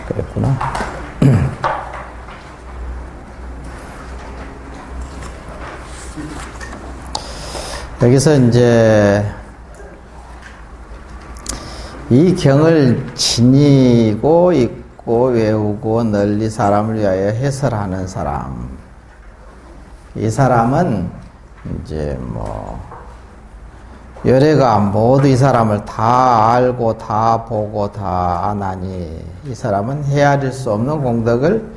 그랬구나. 여기서 이제 이 경을 지니고 읽고 외우고 널리 사람을 위하여 해설하는 사람. 이 사람은 이제 뭐 열애가 모두 이 사람을 다 알고 다 보고 다 아나니 이 사람은 헤아릴 수 없는 공덕을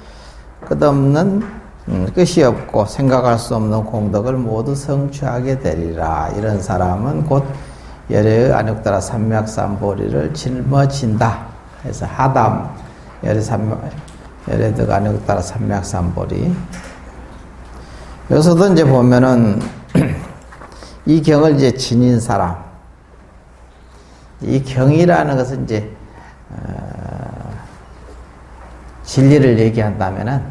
끝없는 끝이 없고 생각할 수 없는 공덕을 모두 성취하게 되리라. 이런 사람은 곧 열애의 안욕따라 삼맥삼보리를 짊어진다. 그래서 하담 열애득 안욕따라 삼맥삼보리. 여기서도 이제 보면은 이 경을 이제 지닌 사람. 이 경이라는 것은 이제 진리를 얘기한다면은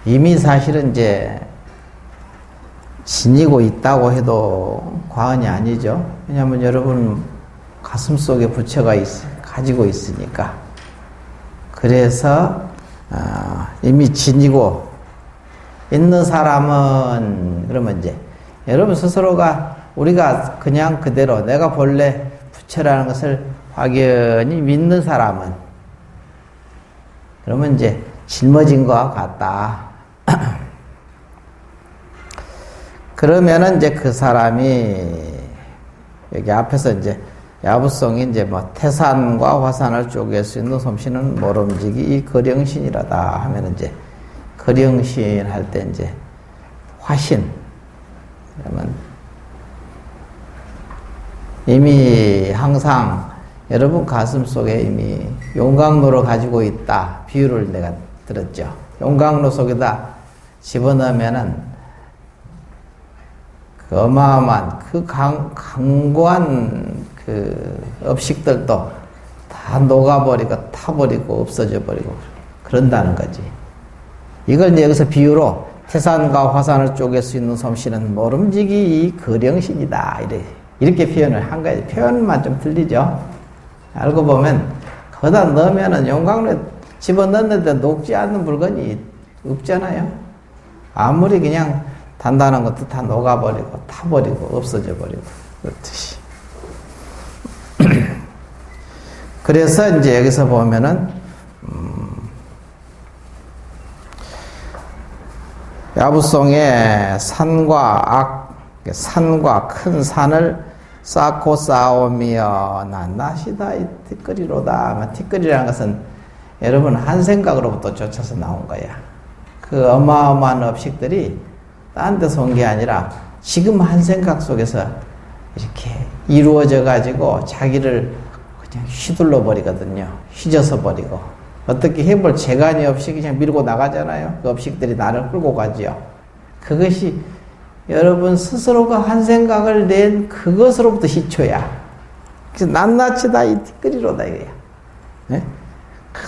이미 사실은 이제 지니고 있다고 해도 과언이 아니죠. 왜냐하면 여러분 가슴 속에 부처가 가지고 있으니까. 그래서 이미 지니고 있는 사람은 그러면 이제 여러분 스스로가 우리가 그냥 그대로 내가 본래 부처라는 것을 확연히 믿는 사람은 그러면 이제 짊어진 것과 같다. 그러면은 이제 그 사람이 여기 앞에서 이제 야부성이 이제 뭐 태산과 화산을 쪼갤 수 있는 솜씨는 모름지기 이 거령신이라다 하면 이제 거령신 할 때 이제 화신 그러면 이미 항상 여러분 가슴 속에 이미 용광로를 가지고 있다. 비유를 내가 들었죠. 용광로 속에다 집어넣으면은 그 어마어마한 그 강고한 그 업식들도 다 녹아버리고 타버리고 없어져 버리고 그런다는 거지. 이걸 이제 여기서 비유로 태산과 화산을 쪼갤 수 있는 솜씨는 모름지기 이 거령신이다. 이렇게 표현을 한 거예요. 표현만 좀 틀리죠. 알고 보면 거기다 넣으면은 용광로에 집어넣는데 녹지 않는 물건이 없잖아요. 아무리 그냥 단단한 것도 다 녹아버리고 타버리고 없어져 버리고 그렇듯이. 그래서 이제 여기서 보면은 야부송에 산과 큰 산을 쌓고 쌓으며 낱낱이다 이 티끌이로다. 티끌이라는 것은 여러분 한 생각으로부터 쫓아서 나온 거야. 그 어마어마한 업식들이 딴 데서 온 게 아니라 지금 한 생각 속에서 이렇게 이루어져 가지고 자기를 그냥 휘둘러 버리거든요. 휘져서 버리고 어떻게 해볼 재간이 없이 그냥 밀고 나가잖아요. 그 업식들이 나를 끌고 가지요. 그것이 여러분 스스로가 한 생각을 낸 그것으로부터 시초야. 그래서 낱낱이다 이 티끌이로다 이거야. 네? 그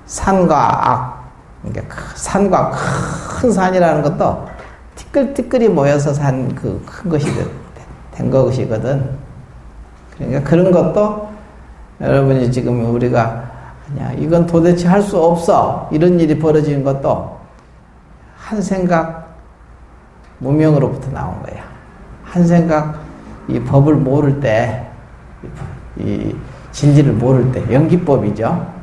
산과 악, 그러니까 산과 큰 산이라는 것도 티끌티끌이 모여서 산 그 큰 것이 된 것이거든. 그러니까 그런 것도 여러분이 지금 우리가 그냥 이건 도대체 할 수 없어 이런 일이 벌어지는 것도 한 생각 무명으로부터 나온 거야. 한 생각 이 법을 모를 때, 이 진리를 모를 때, 연기법이죠.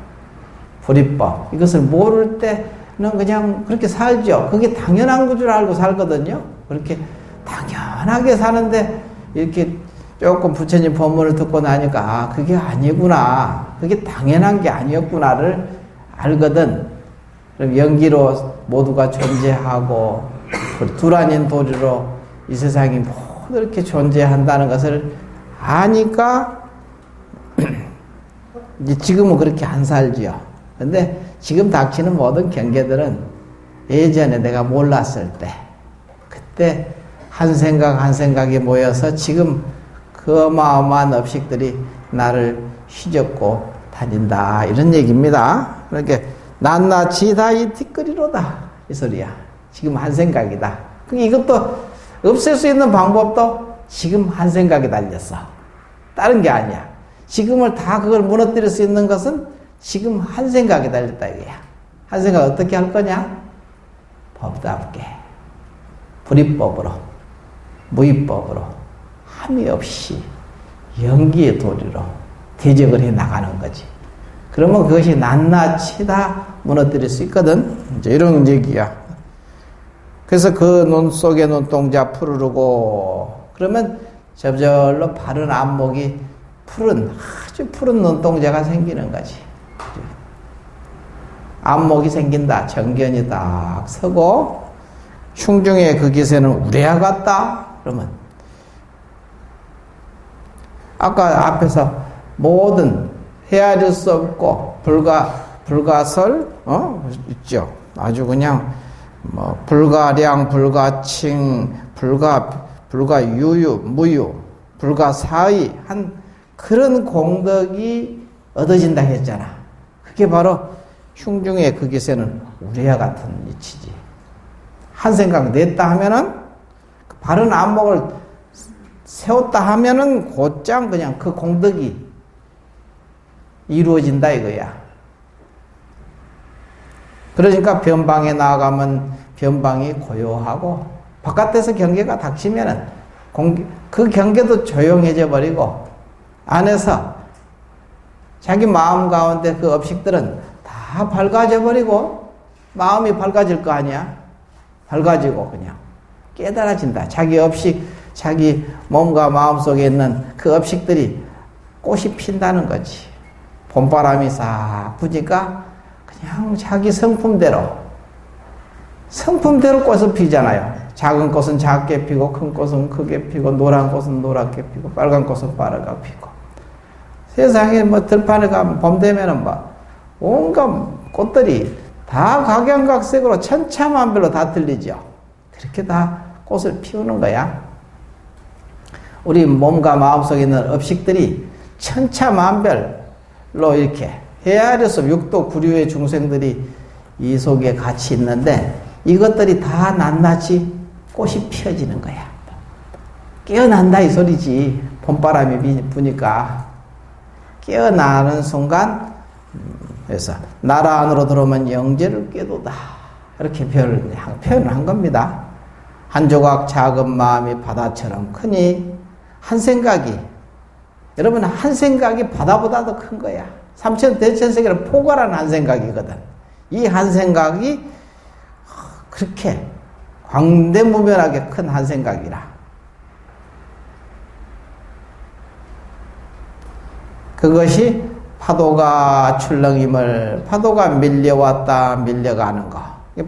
불이법. 이것을 모를 때는 그냥 그렇게 살죠. 그게 당연한 줄 알고 살거든요. 그렇게 당연하게 사는데 이렇게 조금 부처님 법문을 듣고 나니까 아, 그게 아니구나. 그게 당연한 게 아니었구나를 알거든. 그럼 연기로 모두가 존재하고 둘 아닌 도리로 이 세상이 모두 이렇게 존재한다는 것을 아니까 이제 지금은 그렇게 안 살지요. 근데 지금 닥치는 모든 경계들은 예전에 내가 몰랐을 때 그때 한 생각 한 생각이 모여서 지금 그 어마어마한 업식들이 나를 휘젓고 다닌다 이런 얘기입니다. 그러니까 낱낱이 다 이 티끌이로다 이 소리야. 지금 한 생각이다. 이것도 없앨 수 있는 방법도 지금 한 생각에 달렸어. 다른 게 아니야. 지금을 다 그걸 무너뜨릴 수 있는 것은 지금 한 생각이 달렸다 이거야. 한 생각 어떻게 할 거냐? 법답게 불이법으로 무위법으로 함이 없이 연기의 도리로 대적을 해 나가는 거지. 그러면 그것이 낱낱이 다 무너뜨릴 수 있거든. 이제 이런 얘기야. 그래서 그 눈 속에 눈동자 푸르르고 그러면 저절로 바른 안목이 아주 푸른 눈동자가 생기는 거지. 안목이 생긴다. 정견이 딱 서고 흉중의 그 기세는 우레와 같다. 그러면 아까 앞에서 모든 헤아릴 수 없고 불가설 있죠. 아주 그냥 뭐 불가량, 불가칭, 불가유유, 무유, 불가사의 한 그런 공덕이 얻어진다 했잖아. 그게 바로 흉중의 그 기세는 우레와 같은 이치지. 한 생각 냈다 하면은 바른 안목을 세웠다 하면은 곧장 그냥 그 공덕이 이루어진다 이거야. 그러니까 변방에 나아가면 변방이 고요하고 바깥에서 경계가 닥치면은 그 경계도 조용해져 버리고 안에서 자기 마음 가운데 그 업식들은 다 밝아져 버리고 마음이 밝아질 거 아니야. 밝아지고 그냥 깨달아진다. 자기 업식, 자기 몸과 마음 속에 있는 그 업식들이 꽃이 핀다는 거지. 봄바람이 싹 부니까 그냥 자기 성품대로 꽃을 피잖아요. 작은 꽃은 작게 피고 큰 꽃은 크게 피고 노란 꽃은 노랗게 피고 빨간 꽃은 빠르게 피고 세상에 뭐 들판에 가면 봄 되면은 막 온갖 꽃들이 다 각양각색으로 천차만별로 다 들리죠. 그렇게 다 꽃을 피우는 거야. 우리 몸과 마음속에 있는 업식들이 천차만별로 이렇게 헤아려서 육도 구류의 중생들이 이 속에 같이 있는데 이것들이 다 낱낱이 꽃이 피어지는 거야. 깨어난다 이 소리지. 봄바람이 부니까 깨어나는 순간 그래서 나라 안으로 들어오면 영재를 꾀도다 이렇게 표현을 한 겁니다. 한 조각 작은 마음이 바다처럼 크니 한 생각이 여러분 한 생각이 바다보다도 큰 거야. 삼천 대천세계를 포괄하는 한 생각이거든. 이 한 생각이 그렇게 광대무변하게 큰 한 생각이라. 그것이 파도가 출렁임을 파도가 밀려왔다 밀려가는 거.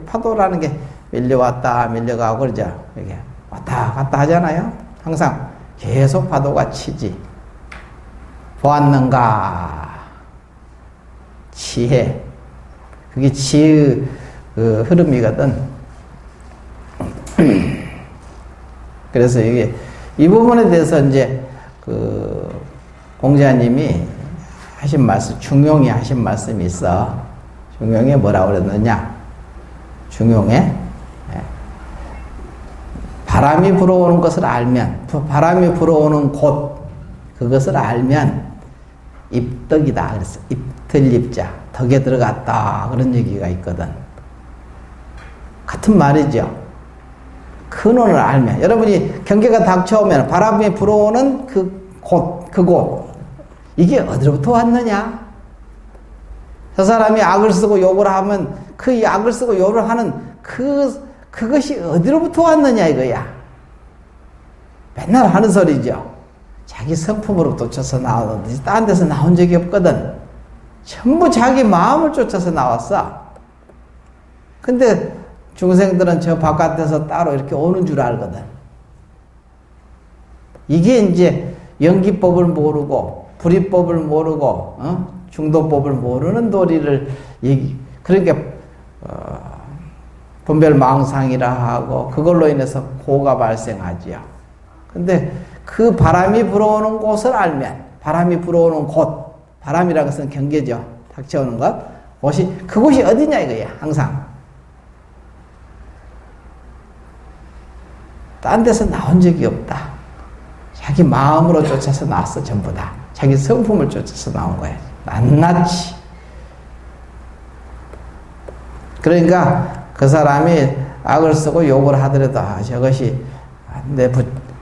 파도라는 게 밀려왔다 밀려가고 그러죠. 이게 왔다 갔다 하잖아요. 항상 계속 파도가 치지. 보았는가 지혜. 그게 지의 그 흐름이거든. 그래서 이게 이 부분에 대해서 이제 그 공자님이 하신 말씀, 중용이 하신 말씀이 있어. 중용에 뭐라고 그랬느냐? 중용에 바람이 불어오는 것을 알면, 바람이 불어오는 곳, 그것을 알면 입덕이다. 그래서 입틀입자, 덕에 들어갔다. 그런 얘기가 있거든. 같은 말이죠. 근원을 알면, 여러분이 경계가 닥쳐오면 바람이 불어오는 그곳, 이게 어디로부터 왔느냐? 저 사람이 악을 쓰고 욕을 하면 그 악을 쓰고 욕을 하는 그것이 어디로부터 왔느냐 이거야. 맨날 하는 소리죠. 자기 성품으로부터 쫓아서 나오는데 딴 데서 나온 적이 없거든. 전부 자기 마음을 쫓아서 나왔어. 근데 중생들은 저 바깥에서 따로 이렇게 오는 줄 알거든. 이게 이제 연기법을 모르고 불이법을 모르고 중도법을 모르는 도리를 그러니까 분별망상이라 하고 그걸로 인해서 고가 발생하지요. 근데 그 바람이 불어오는 곳을 알면 바람이 불어오는 곳, 바람이라는 것은 경계죠. 닥쳐오는 것. 그곳이 어디냐 이거야. 항상 딴 데서 나온 적이 없다. 자기 마음으로 쫓아서 나왔어 전부 다. 자기 성품을 쫓아서 나온 거예요. 낱낱이. 그러니까 그 사람이 악을 쓰고 욕을 하더라도 저것이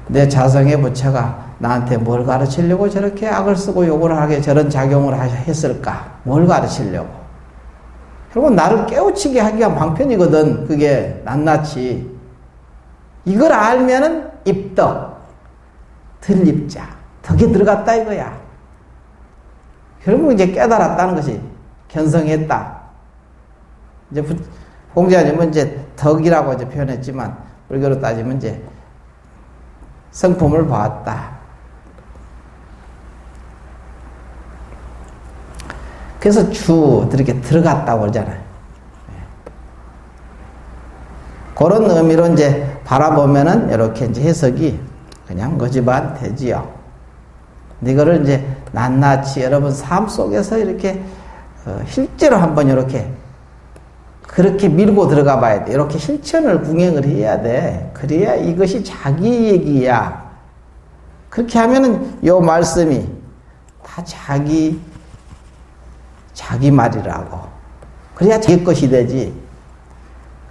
내 자성의 부처가 나한테 뭘 가르치려고 저렇게 악을 쓰고 욕을 하게 저런 작용을 했을까? 뭘 가르치려고? 결국 나를 깨우치게 하기가 방편이거든. 그게 낱낱이. 이걸 알면은 입덕, 들립자, 덕에 들어갔다 이거야. 결국 이제 깨달았다는 것이 견성했다. 이제 공자님은 이제 덕이라고 이제 표현했지만 불교로 따지면 이제 성품을 보았다. 그래서 이렇게 들어갔다고 그러잖아요. 그런 의미로 이제 바라보면은 이렇게 이제 해석이 그냥 거지만 되지요. 이거를 이제 낱낱이 여러분 삶 속에서 이렇게 실제로 한번 이렇게 그렇게 밀고 들어가 봐야 돼. 이렇게 실천을 궁행을 해야 돼. 그래야 이것이 자기 얘기야. 그렇게 하면은 요 말씀이 다 자기 말이라고. 그래야 자기 것이 되지.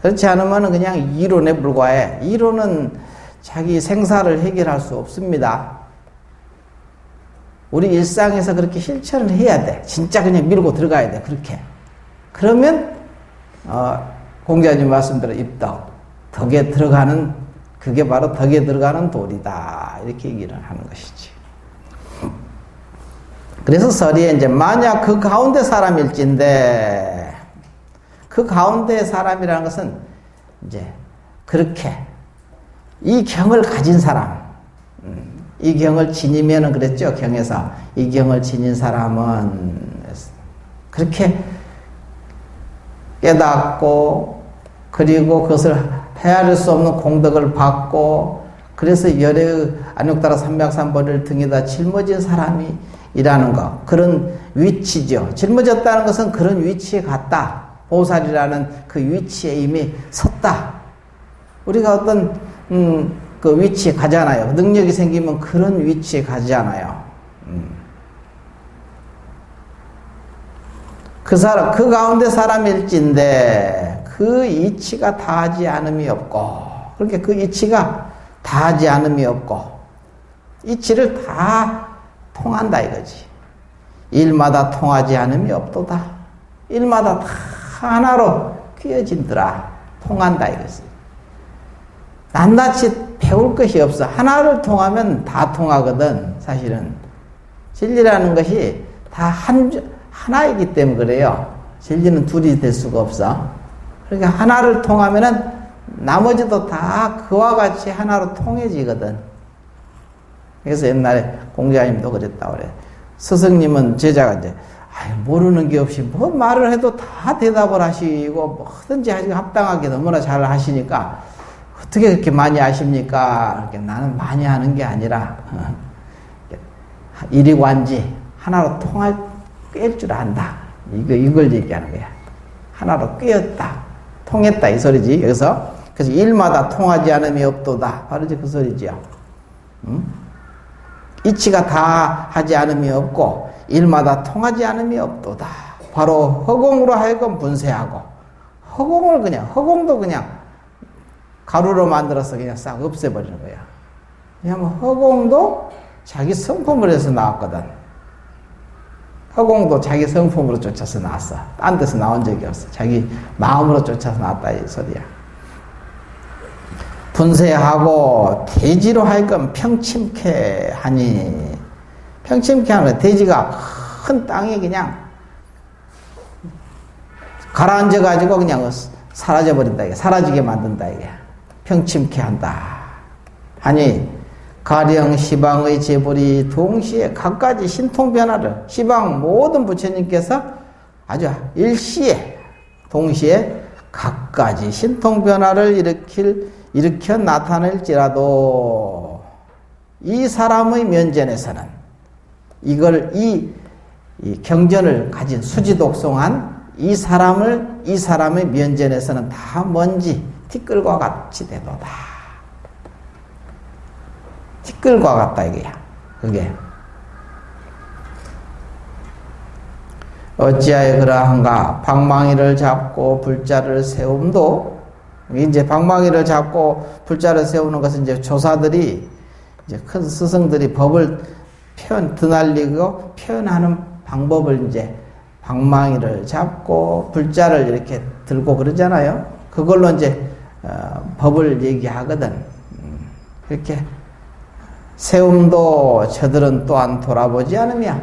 그렇지 않으면 그냥 이론에 불과해. 이론은 자기 생사를 해결할 수 없습니다. 우리 일상에서 그렇게 실천을 해야 돼. 진짜 그냥 밀고 들어가야 돼. 그렇게. 그러면 공자님 말씀대로 입덕, 덕에 들어가는, 그게 바로 덕에 들어가는 도리다. 이렇게 얘기를 하는 것이지. 그래서 서리에 이제 만약 그 가운데 사람일진데, 그 가운데 사람이라는 것은 이제 그렇게 이 경을 가진 사람, 이 경을 지니면은 그랬죠. 경에서 이 경을 지닌 사람은 그렇게 깨닫고 그리고 그것을 헤아릴 수 없는 공덕을 받고 그래서 열의 안욕따라 삼명삼보리를 등에다 짊어진 사람이 이라는 것, 그런 위치죠. 짊어졌다는 것은 그런 위치에 갔다. 보살이라는 그 위치에 이미 섰다. 우리가 어떤 그 위치에 가잖아요. 능력이 생기면 그런 위치에 가잖아요. 그 사람, 그 가운데 사람일진데 그 이치가 다하지 않음이 없고, 그렇게 그 이치가 다하지 않음이 없고, 이치를 다 통한다 이거지. 일마다 통하지 않음이 없도다. 일마다 다 하나로 뀌어진더라. 통한다 이거지. 낱낱이 배울 것이 없어. 하나를 통하면 다 통하거든. 사실은 진리라는 것이 다 하나이기 때문에 그래요. 진리는 둘이 될 수가 없어. 그러니까 하나를 통하면은 나머지도 다 그와 같이 하나로 통해지거든. 그래서 옛날에 공자님도 그랬다 그래. 스승님은 제자가 이제 모르는 게 없이 뭐 말을 해도 다 대답을 하시고 뭐든지 합당하게 너무나 잘 하시니까 어떻게 그렇게 많이 아십니까? 나는 많이 하는 게 아니라 일이관지 하나로 꿰일 줄 안다. 이걸 얘기하는 거야. 하나로 꿰었다. 통했다 이 소리지. 여기서 그래서 일마다 통하지 않음이 없도다. 바로 이제 그 소리지요. 이치가 다 하지 않음이 없고 일마다 통하지 않음이 없도다. 바로 허공으로 하여금 분쇄하고, 허공도 그냥 가루로 만들어서 그냥 싹 없애버리는 거야. 왜냐하면 허공도 자기 성품을 해서 나왔거든. 허공도 자기 성품으로 쫓아서 나왔어. 딴 데서 나온 적이 없어. 자기 마음으로 쫓아서 나왔다 이 소리야. 분쇄하고 대지로 하여금 평침케 하니, 평침케 하는 거야. 대지가 큰 땅에 그냥 가라앉아가지고 그냥 사라져버린다 이게. 사라지게 만든다 이게. 평침케 한다. 아니 가령 시방의 재벌이 동시에 각가지 신통변화를, 시방 모든 부처님께서 아주 일시에 동시에 각가지 신통변화를 일으켜 나타낼지라도 이 사람의 면전에서는 이걸 이 경전을 가진 수지독송한 이 사람의 면전에서는 다 먼지 티끌과 같이 되도다. 티끌과 같다 이거야. 그게 어찌하여 그러한가? 방망이를 잡고 불자를 세움도, 이제 방망이를 잡고 불자를 세우는 것은 이제 조사들이, 이제 큰 스승들이 법을 드날리고 표현하는 방법을 이제 방망이를 잡고 불자를 이렇게 들고 그러잖아요. 그걸로 이제 법을 얘기하거든. 이렇게 세움도 저들은 또한 돌아보지 않으며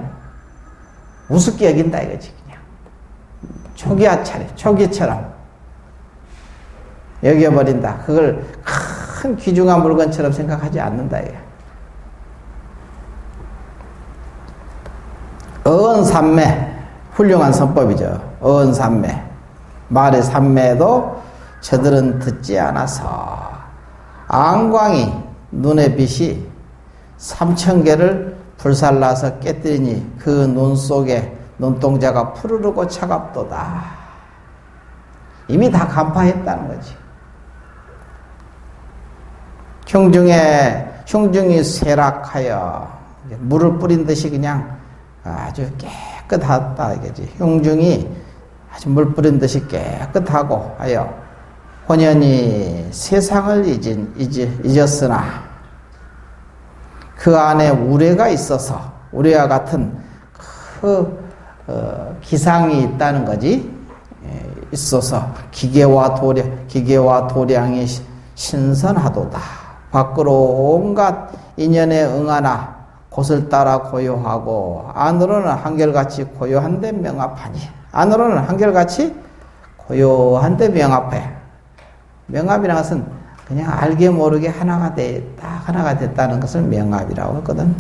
우습게 여긴다 이거지. 그냥 초기처럼 여겨버린다. 그걸 큰 귀중한 물건처럼 생각하지 않는다 이거. 어언삼매, 훌륭한 선법이죠. 어언삼매, 말의 삼매도 저들은 듣지 않아서 앙광이 눈의 빛이 3000개를 불살라서 깨뜨리니 그 눈 속에 눈동자가 푸르르고 차갑도다. 이미 다 간파했다는 거지. 흉중이 쇠락하여 물을 뿌린 듯이 그냥 아주 깨끗하다 이거지. 흉중이 아주 물 뿌린 듯이 깨끗하고 하여 혼연히 세상을 잊었으나 그 안에 우레가 있어서 우레와 같은 그 기상이 있다는 거지. 있어서 기계와 도량이 신선하도다. 밖으로 온갖 인연에 응하나 곳을 따라 고요하고 안으로는 한결같이 고요한데 명합하니. 안으로는 한결같이 고요한데 명합해. 명합이라는 것은 그냥 알게 모르게 하나가 됐다는 것을 명합이라고 하거든.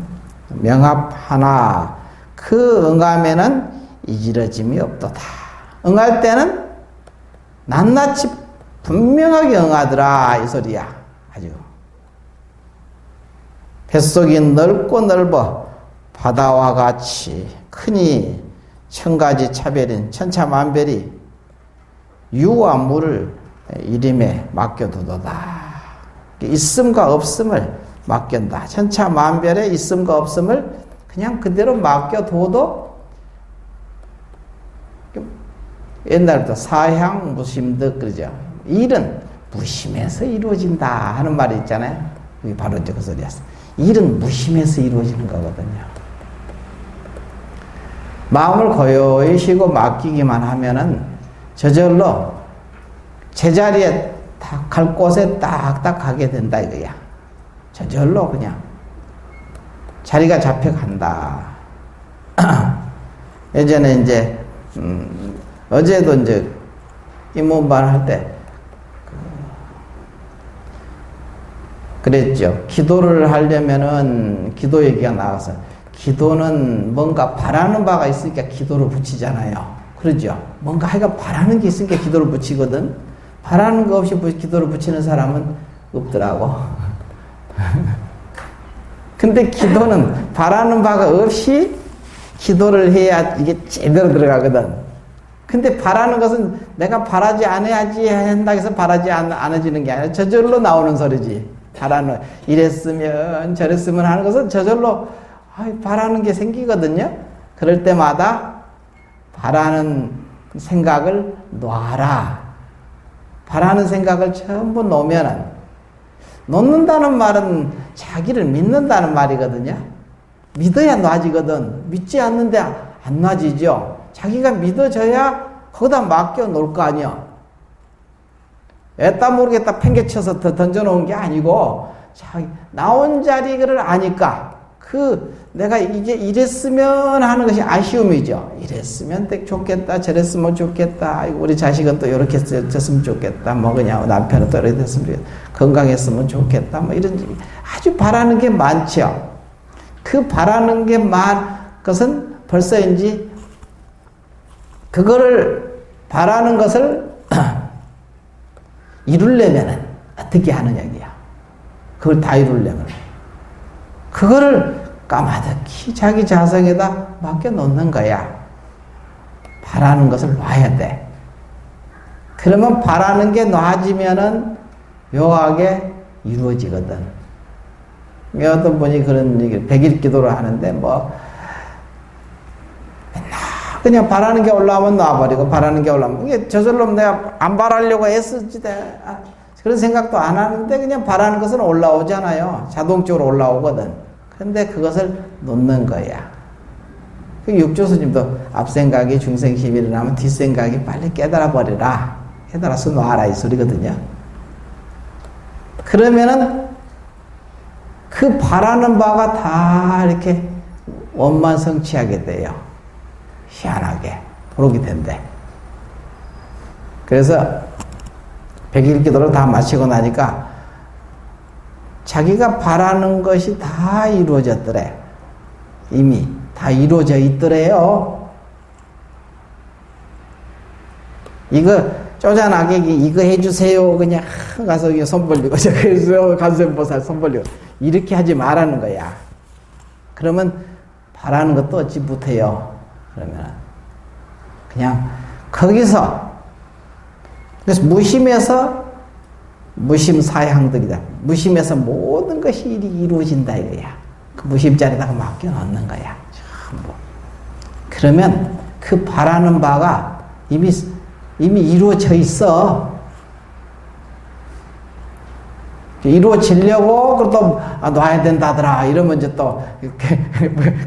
명합하나 그 응함에는 이지러짐이 없도다. 응할 때는 낱낱이 분명하게 응하더라 이 소리야. 아주 뱃속이 넓고 넓어 바다와 같이 크니 천가지 차별인 천차만별이 유와 물을 이름에 맡겨두도다. 있음과 없음을 맡긴다. 천차만별의 있음과 없음을 그냥 그대로 맡겨둬도 옛날부터 사향무심득 그러죠. 일은 무심해서 이루어진다 하는 말이 있잖아요. 이게 바로 이제 그 소리였어. 일은 무심해서 이루어지는 거거든요. 마음을 고요히 쉬고 맡기기만 하면은 저절로 제자리에 갈 곳에 딱딱 가게 된다 이거야. 저절로 그냥 자리가 잡혀간다. 예전에 이제 어제도 이제 입문반 할 때 그랬죠. 기도를 하려면은 기도 얘기가 나와서 기도는 뭔가 바라는 바가 있으니까 기도를 붙이잖아요. 그러죠. 뭔가 하여간 바라는 게 있으니까 기도를 붙이거든. 바라는 거 없이 기도를 붙이는 사람은 없더라고. 근데 기도는 바라는 바가 없이 기도를 해야 이게 제대로 들어가거든. 근데 바라는 것은 내가 바라지 않아야지 한다 해서 바라지 않아지는 게 아니라 저절로 나오는 소리지. 바라는, 이랬으면 저랬으면 하는 것은 저절로 바라는 게 생기거든요. 그럴 때마다 바라는 생각을 놔라. 바라는 생각을 전부 놓으면은, 놓는다는 말은 자기를 믿는다는 말이거든요. 믿어야 놔지거든. 믿지 않는데 안 놔지죠. 자기가 믿어져야 거기다 맡겨 놓을 거 아니야. 애따 모르겠다 팽개쳐서 던져놓은 게 아니고, 자기 나온 자리를 아니까, 내가 이게 이랬으면 하는 것이 아쉬움이죠. 이랬으면 좋겠다, 저랬으면 좋겠다, 아이고, 우리 자식은 또 이렇게 됐으면 좋겠다, 뭐 그냥 남편은 또 이렇게 됐으면 좋겠다, 건강했으면 좋겠다, 뭐 이런, 아주 바라는 게 많죠. 그 바라는 게 것은 벌써 이제, 그거를, 바라는 것을 이루려면은 어떻게 하느냐, 이게야. 그걸 다 이루려면. 그거를 까마득히 자기 자성에다 맡겨놓는 거야. 바라는 것을 놔야 돼. 그러면 바라는 게 놔지면은 묘하게 이루어지거든. 어떤 분이 그런 얘기를, 100일 기도를 하는데 맨날 그냥 바라는 게 올라오면 놔버리고 바라는 게 올라오면 이게 저절로 내가 안 바라려고 애쓰지 그런 생각도 안 하는데 그냥 바라는 것은 올라오잖아요. 자동적으로 올라오거든. 근데 그것을 놓는 거야. 그 육조스님도 앞생각이 중생심이 일어나면 뒷생각이 빨리 깨달아 버리라. 깨달아서 놔라 이 소리거든요. 그러면은 그 바라는 바가 다 이렇게 원만 성취하게 돼요. 희한하게 그러게 된대. 그래서 백일기도를 다 마치고 나니까 자기가 바라는 것이 다 이루어졌더래. 이미 다 이루어져 있더래요. 이거 쪼잔하게 이거 해주세요 그냥 가서 손 벌리고 저거 해주세요 관세음보살 손 벌리고 이렇게 하지 말라는 거야. 그러면 바라는 것도 어찌 못해요. 그러면 그냥 거기서 그래서 무심에서 무심사향들이다. 무심에서 모든 것이 이루어진다 이거야. 그 무심자리다가 맡겨놓는 거야. 전부. 그러면 그 바라는 바가 이미 이루어져 있어. 이루어지려고 그것도 놔야 된다더라 이러면 이제 또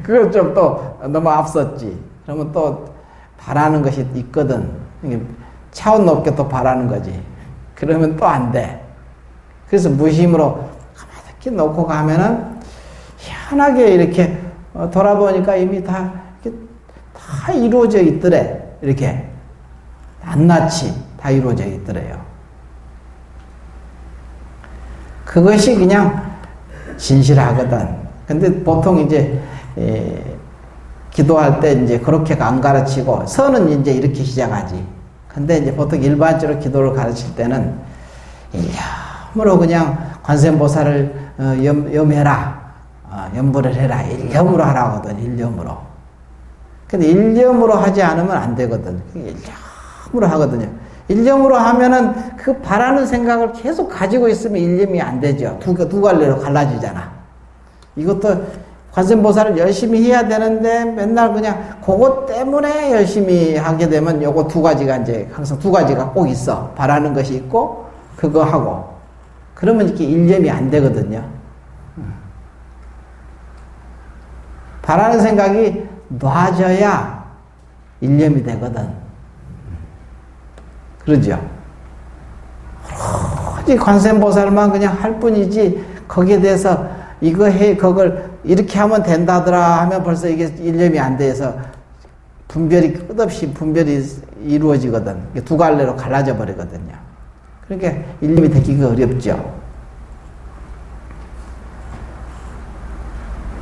그건 좀 또 너무 앞섰지. 그러면 또 바라는 것이 있거든. 차원 높게 또 바라는 거지. 그러면 또 안 돼. 그래서 무심으로 가만히 놓고 가면은 희한하게 이렇게 돌아보니까 이미 다 이루어져 있더래. 이렇게 낱낱이 다 이루어져 있더래요. 그것이 그냥 진실하거든. 근데 보통 이제 기도할 때 이제 그렇게 안 가르치고 선은 이제 이렇게 시작하지. 근데 이제 보통 일반적으로 기도를 가르칠 때는 일념으로 그냥 관세음보살을 염해라, 염불을 해라, 일념으로 하라거든. 일념으로. 근데 일념으로 하지 않으면 안 되거든. 일념으로 하거든요. 일념으로 하면은 그 바라는 생각을 계속 가지고 있으면 일념이 안 되죠. 두 갈래로 갈라지잖아. 이것도 관세음보살을 열심히 해야 되는데 맨날 그냥 그것 때문에 열심히 하게 되면 요거 두 가지가 이제 항상 두 가지가 꼭 있어. 바라는 것이 있고 그거 하고. 그러면 이렇게 일념이 안 되거든요. 바라는 생각이 놔져야 일념이 되거든. 그러죠? 오로지 관세음보살만 그냥 할 뿐이지 거기에 대해서 이거 해 그걸 이렇게 하면 된다더라 하면 벌써 이게 일념이 안 돼서 분별이 끝없이 분별이 이루어지거든. 두 갈래로 갈라져 버리거든요. 그러니까 일념이 되기가 어렵죠.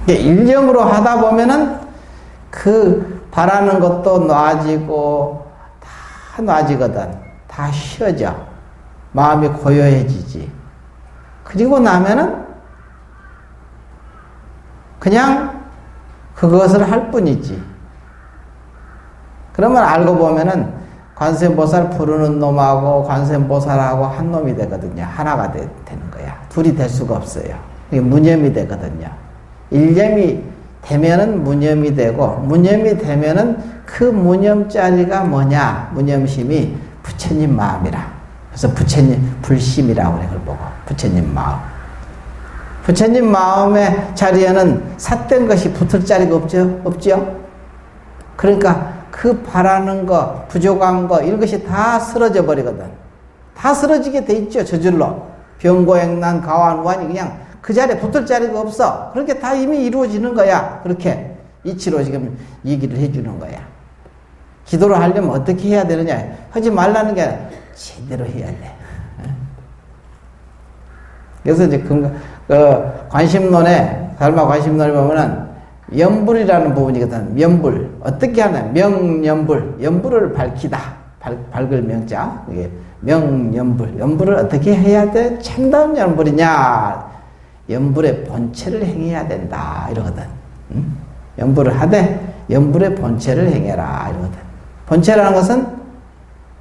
일념으로 하다 보면은 그 바라는 것도 놔지고 다 놔지거든. 다 쉬어져. 마음이 고요해지지. 그리고 나면은 그냥 그것을 할 뿐이지. 그러면 알고 보면은 관세음보살 부르는 놈하고 관세음보살하고 한 놈이 되거든요. 하나가 되는 거야. 둘이 될 수가 없어요. 이게 무념이 되거든요. 일념이 되면은 무념이 되고, 무념이 되면은 그 무념자리가 뭐냐? 무념심이 부처님 마음이라. 그래서 부처님 불심이라고 그래, 그걸 보고. 부처님 마음. 부처님 마음의 자리에는 삿된 것이 붙을 자리가 없죠? 그러니까 그 바라는 거, 부족한 거, 이런 것이 다 쓰러져 버리거든. 다 쓰러지게 돼 있죠, 저절로. 병고행난, 가완우환이 그냥 그 자리에 붙을 자리가 없어. 그렇게 다 이미 이루어지는 거야. 그렇게 이치로 지금 얘기를 해주는 거야. 기도를 하려면 어떻게 해야 되느냐. 하지 말라는 게 아니라 제대로 해야 돼. 그래서 이제 관심론에, 달마 관심론에 보면은 염불이라는 부분이거든. 염불. 어떻게 하냐. 명염불. 염불을 밝히다. 밝을 명자. 이게 명염불. 염불을 어떻게 해야 돼? 참다운 염불이냐. 염불의 본체를 행해야 된다. 이러거든. 응? 염불을 하되 염불의 본체를 행해라. 이러거든. 본체라는 것은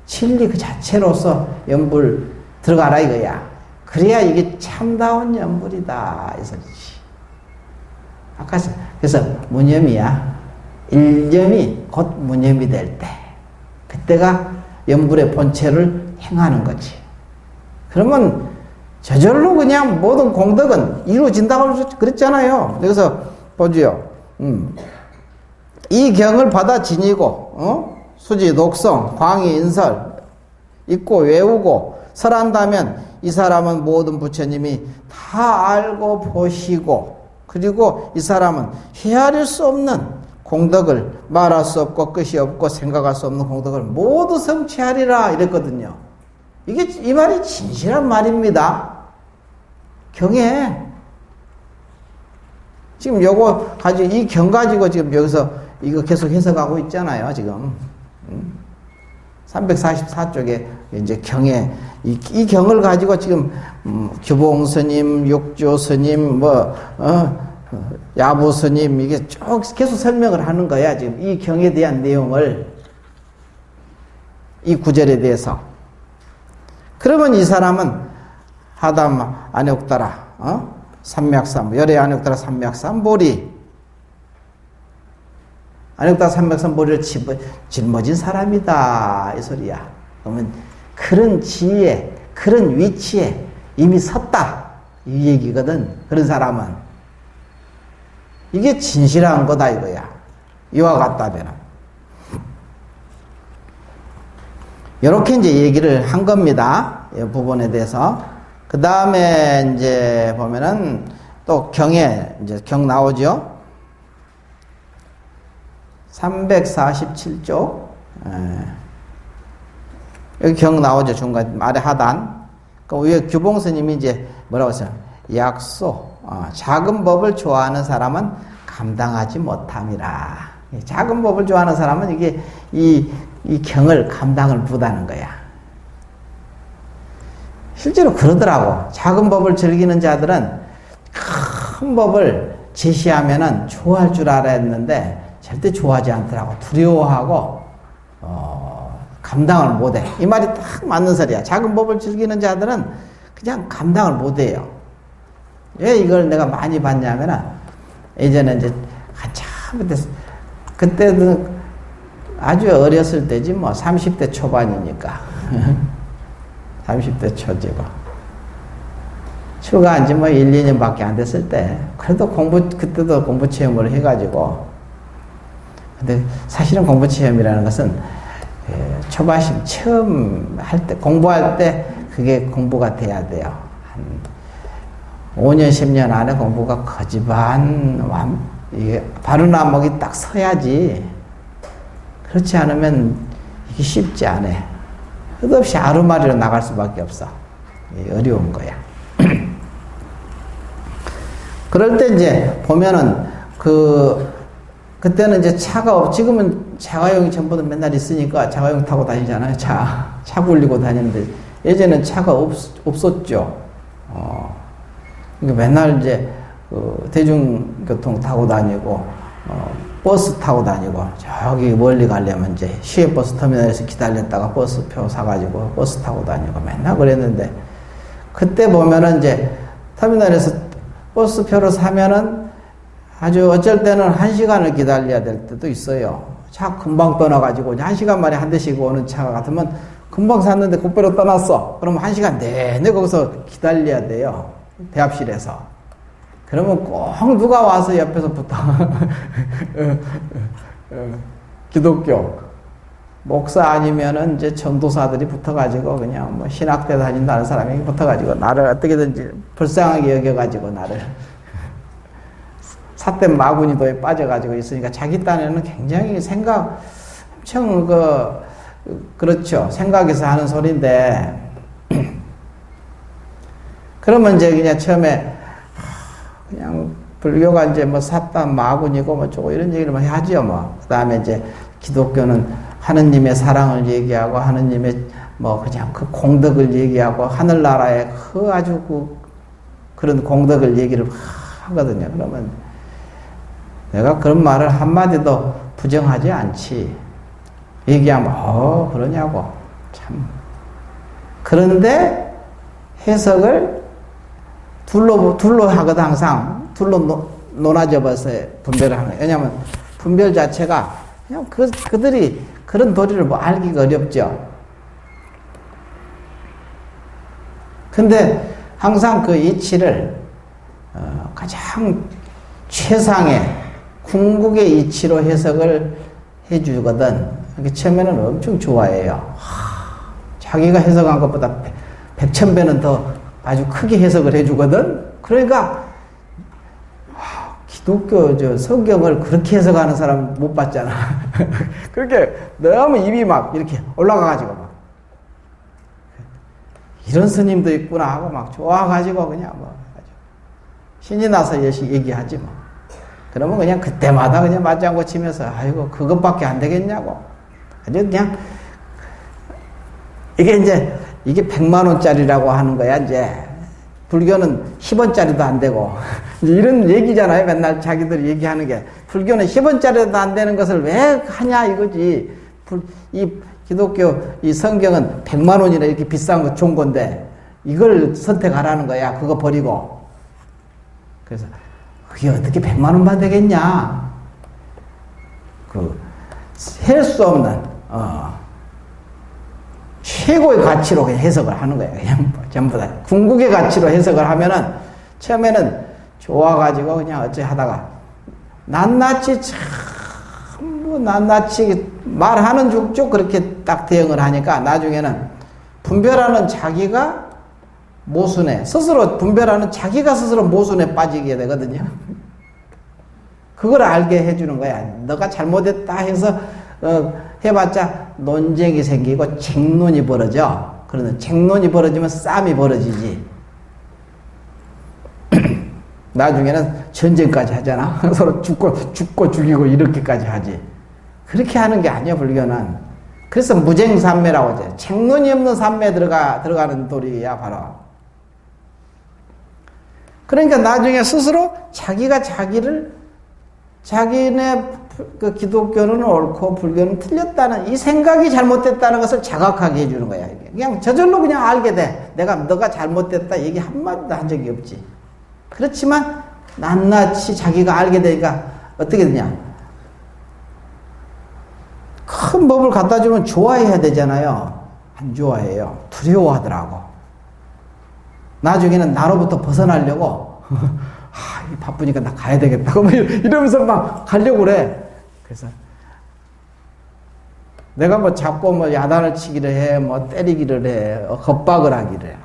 진리 그 자체로서 염불 들어가라 이거야. 그래야 이게 참다운 염불이다. 이 소리지. 아까 그래서 무념이야. 일념이 곧 무념이 될 때, 그때가 염불의 본체를 행하는 거지. 그러면 저절로 그냥 모든 공덕은 이루어진다고 그랬잖아요. 그래서 보지요. 이 경을 받아 지니고 수지, 독성, 광희, 인설 읽고 외우고 설한다면 이 사람은 모든 부처님이 다 알고 보시고, 그리고 이 사람은 헤아릴 수 없는 공덕을, 말할 수 없고 끝이 없고 생각할 수 없는 공덕을 모두 성취하리라 이랬거든요. 이 말이 진실한 말입니다. 경에 지금 요거 가지고, 이 경 가지고 지금 여기서 이거 계속 해석하고 있잖아요, 지금. 344쪽에 이제 경에, 이 경을 가지고 지금, 규봉 스님, 육조 스님, 야부 스님, 이게 쭉 계속 설명을 하는 거야, 지금. 이 경에 대한 내용을, 이 구절에 대해서. 그러면 이 사람은 하담 안에 없더라, 삼맥삼, 열애 안에 없더라, 삼맥삼, 보리. 안에 없더라, 삼맥삼, 보리를 짊어진 사람이다. 이 소리야. 그러면 그런 지위에, 그런 위치에 이미 섰다. 이 얘기거든. 그런 사람은. 이게 진실한 거다, 이거야. 이와 같다면. 이렇게 이제 얘기를 한 겁니다. 이 부분에 대해서. 그 다음에 이제 보면은 또 경에 이제 경 나오죠. 347쪽. 여기 경 나오죠. 중간 아래 하단. 그 위에 규봉 스님이 이제 뭐라고 했어요? 약소. 작은 법을 좋아하는 사람은 감당하지 못함이라. 작은 법을 좋아하는 사람은 이게 이 경을 감당을 못하는 거야. 실제로 그러더라고. 작은 법을 즐기는 자들은 큰 법을 제시하면은 좋아할 줄 알았는데 절대 좋아하지 않더라고. 두려워하고 감당을 못해. 이 말이 딱 맞는 소리야. 작은 법을 즐기는 자들은 그냥 감당을 못해요. 왜 이걸 내가 많이 봤냐면은 예전에 이제 한참 그때도 아주 어렸을 때지 뭐 30대 초반이니까 30대 초지고 출가한 지 뭐 1, 2년밖에 안 됐을 때 그래도 그때도 공부 체험을 해가지고 근데 사실은 공부 체험이라는 것은 초반심 처음 할 때 공부할 때 그게 공부가 돼야 돼요. 한 5년 10년 안에 공부가 거지반 이게 바른 안목이 딱 서야지. 그렇지 않으면 이게 쉽지 않아. 끝없이 아루마리로 나갈 수밖에 없어. 어려운 거야. 그럴 때 이제 보면은 그때는 이제 차가 지금은 자가용이 전부 다 맨날 있으니까 자가용 타고 다니잖아요. 차 굴리고 다니는데 예전엔 차가 없었죠. 그러니까 맨날 이제 대중교통 타고 다니고 버스 타고 다니고 저기 멀리 가려면 이제 시외버스 터미널에서 기다렸다가 버스표 사가지고 버스 타고 다니고 맨날 그랬는데 그때 보면은 이제 터미널에서 버스표를 사면은 아주 어쩔 때는 1시간을 기다려야 될 때도 있어요. 차 금방 떠나가지고 1시간 만에 한 대씩 오는 차 같으면 금방 샀는데 곧바로 떠났어. 그러면 1시간 내내 거기서 기다려야 돼요. 대합실에서. 그러면 꼭 누가 와서 옆에서 붙어. 기독교. 목사 아니면은 이제 전도사들이 붙어가지고 그냥 뭐 신학대 다닌다는 사람이 붙어가지고 나를 어떻게든지 불쌍하게 여겨가지고 나를 삿된 마구니도에 빠져가지고 있으니까 자기 딴에는 굉장히 엄청 그렇죠. 생각해서 하는 소리인데 그러면 이제 그냥 처음에 그냥 불교가 이제 뭐 삿단 마군이고 뭐 저거 이런 얘기를 많이 하죠 뭐. 그 다음에 이제 기독교는 하느님의 사랑을 얘기하고 하느님의 뭐 그냥 그 공덕을 얘기하고 하늘나라의 그 아주 그런 공덕을 얘기를 하거든요. 그러면 내가 그런 말을 한마디도 부정하지 않지. 얘기하면 그러냐고 참. 그런데 해석을 둘로 하거든. 항상 둘로 논아져 봐서 분별을 하는 거예요. 왜냐하면 분별 자체가 그냥 그들이 그런 도리를 뭐 알기가 어렵죠. 근데 항상 그 이치를 가장 최상의 궁극의 이치로 해석을 해주거든. 처음에는 엄청 좋아해요. 자기가 해석한 것보다 100,000배는 더 아주 크게 해석을 해주거든. 그러니까 기독교 성경을 그렇게 해석하는 사람 못 봤잖아. 그렇게 너무 입이 막 이렇게 올라가가지고 막 이런 스님도 있구나 하고 막 좋아가지고 그냥 뭐 신이 나서 얘기하지 뭐. 그러면 그냥 그때마다 그냥 맞장구 치면서 아이고 그것밖에 안 되겠냐고. 아주 그냥 이게 100만 원짜리라고 하는 거야 이제. 불교는 10원짜리도 안 되고 이런 얘기잖아요. 맨날 자기들이 얘기하는 게 불교는 10원짜리도 안 되는 것을 왜 하냐 이거지. 이 기독교 이 성경은 100만 원이나 이렇게 비싼 거 좋은 건데 이걸 선택하라는 거야. 그거 버리고. 그래서 그게 어떻게 100만 원만 되겠냐. 셀 수 없는 최고의 가치로 그냥 해석을 하는 거예요. 그냥 전부 다 궁극의 가치로 해석을 하면은 처음에는 좋아가지고 그냥 어찌 하다가 낱낱이 낱낱이 말하는 쭉 그렇게 딱 대응을 하니까 나중에는 분별하는 자기가 모순에 스스로 분별하는 자기가 스스로 모순에 빠지게 되거든요. 그걸 알게 해주는 거야. 너가 잘못했다 해서 해봤자 논쟁이 생기고 쟁론이 벌어져. 그러면 쟁론이 벌어지면 싸움이 벌어지지. 나중에는 전쟁까지 하잖아. 서로 죽고 죽이고 이렇게까지 하지. 그렇게 하는 게 아니야 불교는. 그래서 무쟁삼매라고 하죠. 쟁론이 없는 삼매 들어가는 도리야 바로. 그러니까 나중에 스스로 자기가 자기네 그 기독교는 옳고 불교는 틀렸다는 이 생각이 잘못됐다는 것을 자각하게 해주는 거야. 그냥 저절로 그냥 알게 돼. 너가 잘못됐다 얘기 한마디도 한 적이 없지. 그렇지만 낱낱이 자기가 알게 되니까 어떻게 되냐. 큰 법을 갖다 주면 좋아해야 되잖아요. 안 좋아해요. 두려워하더라고. 나중에는 나로부터 벗어나려고 바쁘니까 나 가야 되겠다고 이러면서 막 가려고 그래. 그래서 내가 뭐 자꾸 뭐 야단을 치기를 해, 뭐 때리기를 해, 겁박을 하기를 해.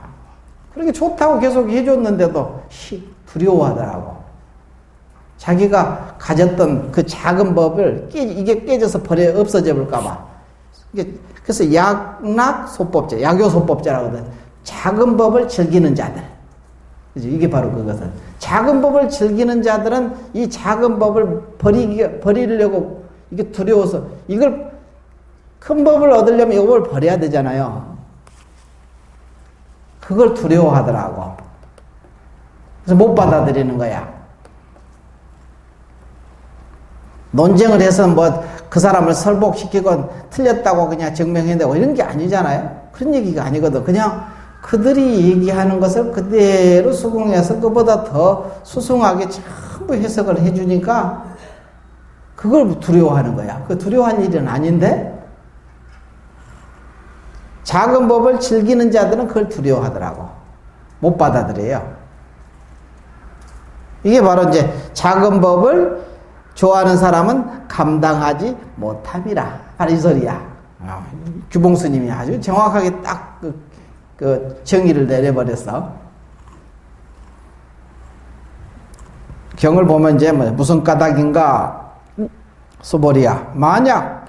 그렇게 좋다고 계속 해줬는데도 두려워하더라고. 자기가 가졌던 그 작은 법을 이게 깨져서 없어져 볼까봐. 그래서 약락소법제, 야교소법제라고 하거든. 작은 법을 즐기는 자들. 그죠? 이게 바로 그것은. 작은 법을 즐기는 자들은 이 작은 법을 버리려고 이게 두려워서 이걸 큰 법을 얻으려면 이걸 버려야 되잖아요. 그걸 두려워하더라고. 그래서 못 받아들이는 거야. 논쟁을 해서 뭐 그 사람을 설복시키고 틀렸다고 그냥 증명해내고 이런 게 아니잖아요. 그런 얘기가 아니거든. 그냥 그들이 얘기하는 것을 그대로 수긍해서 그보다 더 수승하게 전부 해석을 해주니까 그걸 두려워하는 거야. 그 두려워할 일은 아닌데 작은 법을 즐기는 자들은 그걸 두려워하더라고. 못 받아들여요. 이게 바로 이제 작은 법을 좋아하는 사람은 감당하지 못함이라. 바로 이 소리야. 규봉 스님이 아주 정확하게 딱 그 정의를 내려버렸어. 경을 보면 이제 무슨 까닭인가? 소보리야. 만약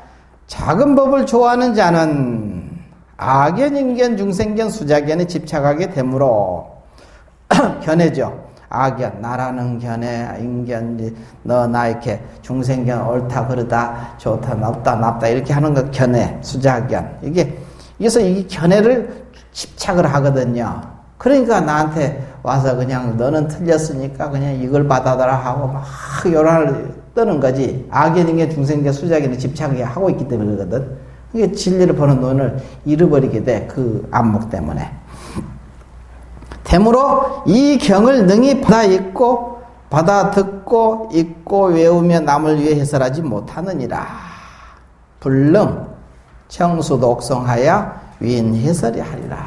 작은 법을 좋아하는 자는 악견, 인견, 중생견, 수자견에 집착하게 되므로 견해죠. 악견, 나라는 견해, 인견, 나 이렇게 중생견, 옳다, 그러다, 좋다, 납다 이렇게 하는 것 견해, 수자견. 그래서 이 견해를 집착을 하거든요. 그러니까 나한테 와서 그냥 너는 틀렸으니까 그냥 이걸 받아들라 하고 막 요란을 떠는 거지. 악견, 인견, 중생견, 수자견에 집착을 하고 있기 때문에 그러거든. 그게 진리를 보는 눈을 잃어버리게 돼. 그 안목 때문에. 되므로 이 경을 능히 받아 읽고 받아 듣고 읽고 외우며 남을 위해 해설하지 못하느니라. 불능 청수 독성하여 위인 해설이 하리라.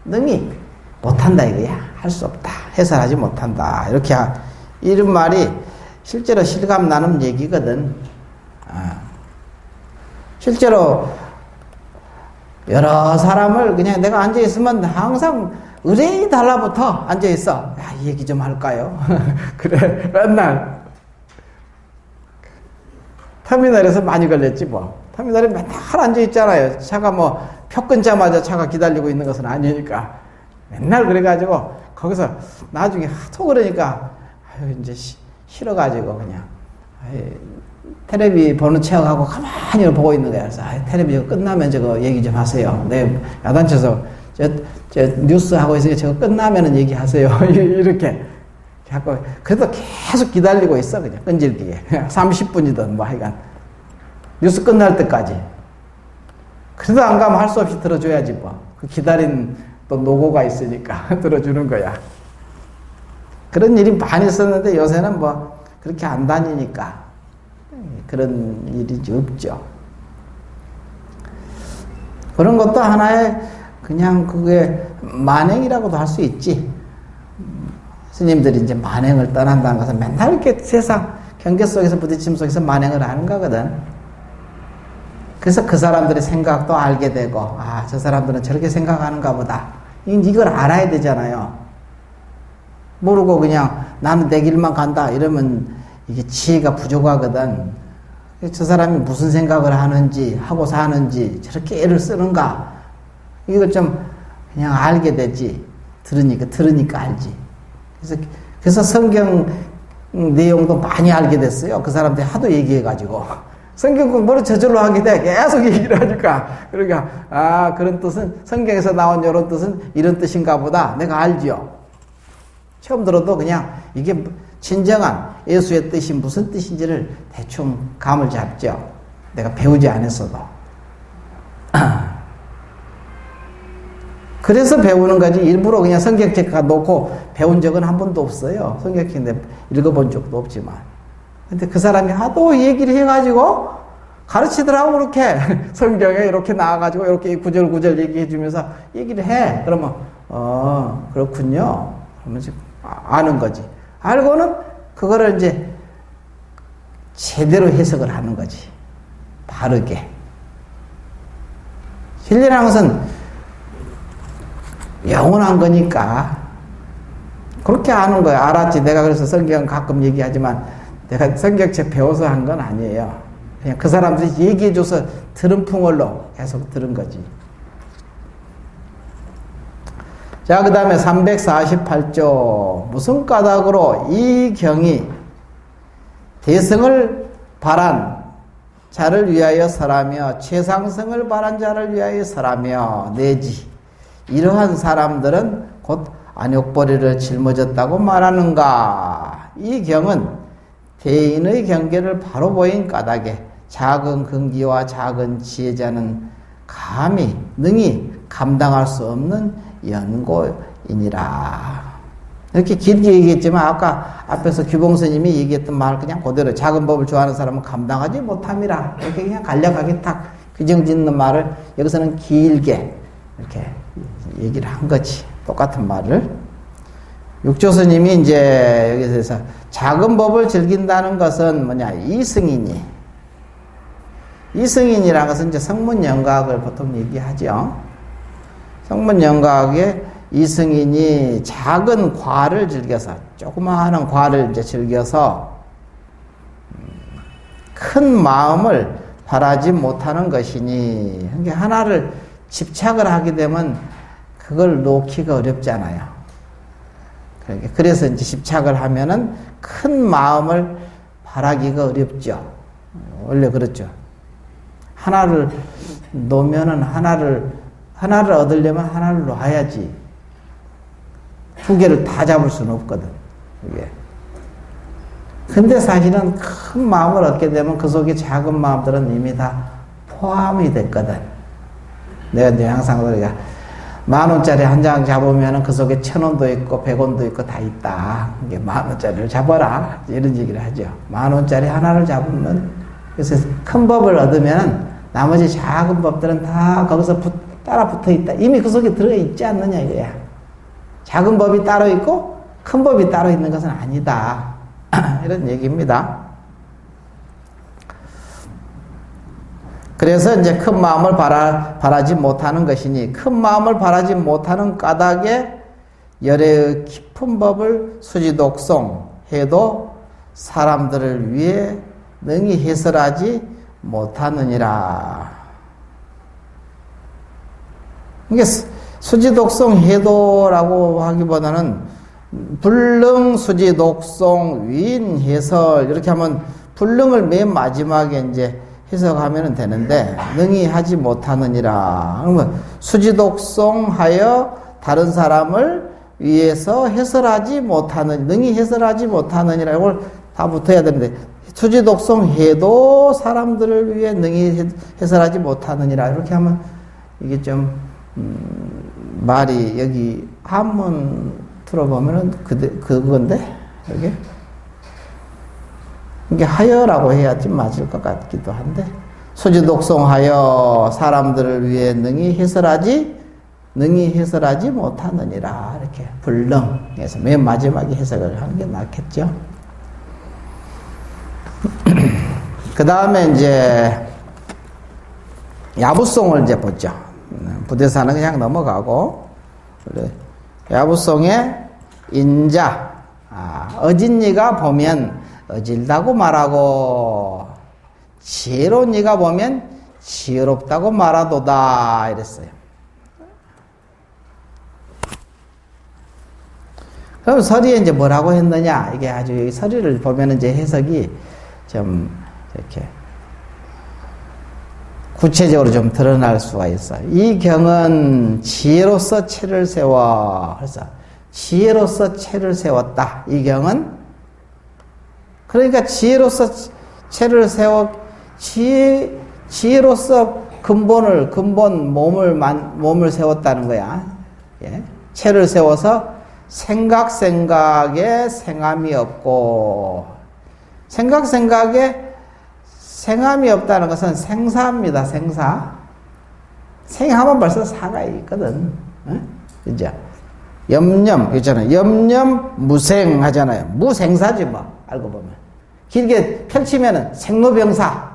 능히 못한다 이거야. 할 수 없다. 해설하지 못한다. 이렇게 이런 말이 실제로 실감 나는 얘기거든. 실제로 여러 사람을 그냥 내가 앉아있으면 항상 의뢰인이 달라붙어 앉아있어. 야, 이 얘기 좀 할까요? 그래, 맨날. 터미널에서 많이 걸렸지 뭐. 터미널에 맨날 앉아있잖아요. 차가 뭐 표 끊자마자 차가 기다리고 있는 것은 아니니까. 맨날 그래가지고 거기서 나중에 하도 그러니까 이제 싫어가지고 그냥 텔레비 보는 척하고 가만히 보고 있는 거야. 그래서 텔레비 끝나면 저거 얘기 좀 하세요. 내 야단쳐서 저 뉴스 하고 있으니까 저거 끝나면은 얘기하세요. 이렇게 자꾸 그래도 계속 기다리고 있어. 그냥 끈질기게 30분이든 뭐 하여간 뉴스 끝날 때까지. 그래도 안 가면 할 수 없이 들어줘야지 뭐. 그 기다린 또 노고가 있으니까 들어주는 거야. 그런 일이 많이 있었는데 요새는 뭐 그렇게 안 다니니까 그런 일이 없죠. 그런 것도 하나의 그냥 그게 만행이라고도 할 수 있지. 스님들이 이제 만행을 떠난다는 것은 맨날 이렇게 세상 경계 속에서 부딪힘 속에서 만행을 하는 거거든. 그래서 그 사람들의 생각도 알게 되고, 저 사람들은 저렇게 생각하는가 보다. 이걸 알아야 되잖아요. 모르고 그냥 나는 내 길만 간다 이러면 이게 지혜가 부족하거든. 저 사람이 무슨 생각을 하는지 하고 사는지 저렇게 애를 쓰는가 이걸 좀 그냥 알게 되지. 들으니까 알지. 그래서 성경 내용도 많이 알게 됐어요. 그 사람들이 하도 얘기해가지고 성경 공부를 저절로 하게 돼. 계속 얘기를 하니까. 그러니까 그런 뜻은 성경에서 나온 이런 뜻은 이런 뜻인가 보다. 내가 알지요. 처음 들어도 그냥 이게 진정한 예수의 뜻이 무슨 뜻인지를 대충 감을 잡죠. 내가 배우지 않았어도. 그래서 배우는 거지. 일부러 그냥 성경책 놓고 배운 적은 한 번도 없어요. 성경책 읽어본 적도 없지만. 근데 그 사람이 하도 얘기를 해가지고 가르치더라고. 그렇게 성경에 이렇게 나와가지고 이렇게 구절구절 얘기해 주면서 얘기를 해. 그러면 그렇군요. 그러면 아는 거지. 알고는 그거를 이제 제대로 해석을 하는 거지. 바르게. 진리라는 것은 영원한 거니까 그렇게 아는 거야. 알았지. 내가 그래서 성경 가끔 얘기하지만 내가 성경책 배워서 한 건 아니에요. 그냥 그 사람들이 얘기해줘서 들은 풍월로 계속 들은 거지. 자, 그 다음에 348조. 무슨 까닭으로 이 경이 대성을 바란 자를 위하여 설하며 최상승을 바란 자를 위하여 설하며 내지 이러한 사람들은 곧 안욕벌이를 짊어졌다고 말하는가. 이 경은 대인의 경계를 바로 보인 까닭에 작은 근기와 작은 지혜자는 감히 능히 감당할 수 없는 연고이니라. 이렇게 길게 얘기했지만 아까 앞에서 규봉스님이 얘기했던 말 그냥 그대로 작은 법을 좋아하는 사람은 감당하지 못함이라. 이렇게 그냥 간략하게 딱 규정짓는 말을 여기서는 길게 이렇게 얘기를 한 거지. 똑같은 말을. 육조스님이 이제 여기서 작은 법을 즐긴다는 것은 뭐냐, 이승인이라는 것은 이제 성문영각을 보통 얘기하죠. 성문영각에 이승인이 작은 과를 즐겨서, 조그마한 과를 이제 즐겨서 큰 마음을 바라지 못하는 것이니, 그러니까 하나를 집착을 하게 되면 그걸 놓기가 어렵잖아요. 그래서 이제 집착을 하면은 큰 마음을 바라기가 어렵죠. 원래 그렇죠. 하나를 놓으면은 하나를 얻으려면 하나를 놔야지. 두 개를 다 잡을 수는 없거든. 이게. 근데 사실은 큰 마음을 얻게 되면 그 속에 작은 마음들은 이미 다 포함이 됐거든. 내가 이제 항상 그러니까 10,000원짜리 한 장 잡으면 그 속에 1,000원도 있고 100원도 있고 다 있다. 이게 10,000원짜리를 잡아라. 이런 얘기를 하죠. 10,000원짜리 하나를 잡으면, 그래서 큰 법을 얻으면 나머지 작은 법들은 다 거기서 따라 붙어 있다. 이미 그 속에 들어 있지 않느냐 이거야. 작은 법이 따로 있고 큰 법이 따로 있는 것은 아니다. 이런 얘기입니다. 그래서 이제 큰 마음을 바라지 못하는 것이니, 큰 마음을 바라지 못하는 까닭에 열애의 깊은 법을 수지독송 해도 사람들을 위해 능히 해설하지 못하느니라. 이게 수지독송 해도라고 하기보다는 불능 수지독송 위인 해설 이렇게 하면 불능을 맨 마지막에 이제 해석하면 되는데, 능히 하지 못하느니라. 그러면 수지독송하여 다른 사람을 위해서 해설하지 못하는, 능히 해설하지 못하느니라. 이걸 다 붙어야 되는데, 수지독송해도 사람들을 위해 능히 해설하지 못하느니라. 이렇게 하면 이게 좀 말이 여기 한문 들어보면은 그건데 여기. 이게 하여라고 해야지 맞을 것 같기도 한데, 수지독송하여 사람들을 위해 능히 해설하지 못하느니라. 이렇게 불능해서 맨 마지막에 해석을 하는 게 낫겠죠. 그 다음에 이제 야부송을 이제 보죠. 부대사는 그냥 넘어가고, 야부송의 인자, 어진이가 보면 어질다고 말하고 지혜로운 이가 보면 지혜롭다고 말하도다 이랬어요. 그럼 서리에 이제 뭐라고 했느냐, 이게 아주 서리를 보면 이제 해석이 좀 이렇게 구체적으로 좀 드러날 수가 있어요. 이 경은 지혜로서 체를 세워. 그래서 지혜로서 체를 세웠다. 이 경은 그러니까 지혜로서 체를 세워, 지혜로서 근본 몸을 세웠다는 거야. 예? 체를 세워서 생각에 생함이 없고, 생각에 생함이 없다는 것은 생사입니다. 생하면 벌써 사가 있거든. 그죠? 염념 있잖아요. 염념 무생 하잖아요. 무생사지 뭐. 알고 보면 길게 펼치면은 생로병사,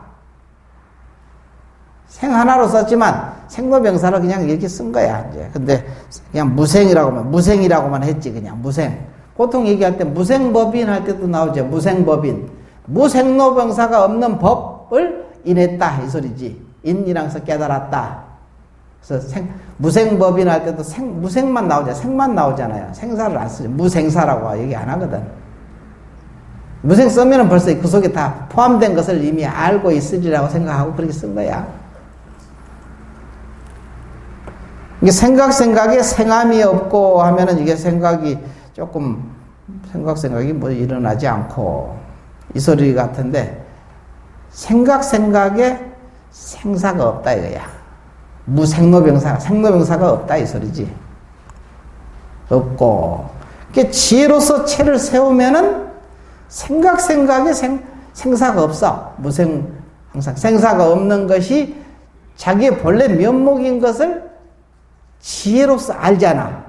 생 하나로 썼지만 생로병사로 그냥 이렇게 쓴 거야 이제. 근데 그냥 무생이라고만 했지. 그냥 무생. 보통 얘기할 때 무생법인 할 때도 나오죠. 무생법인, 무생로병사가 없는 법을 인했다 이 소리지. 인이랑서 깨달았다. 그래서 무생법인 할 때도 무생만 나오잖아요. 생만 나오잖아요. 생사를 안 쓰죠. 무생사라고 얘기 안 하거든. 무생 쓰면은 벌써 그 속에 다 포함된 것을 이미 알고 있으리라고 생각하고 그렇게 쓴 거야. 이게 생각에 생함이 없고 하면은 이게 생각이 뭐 일어나지 않고 이 소리 같은데, 생각에 생사가 없다 이거야. 생로병사가 없다 이 소리지. 없고, 이게 지혜로서 체를 세우면은 생각에 생사가 없어. 항상 생사가 없는 것이 자기의 본래 면목인 것을 지혜로서 알잖아.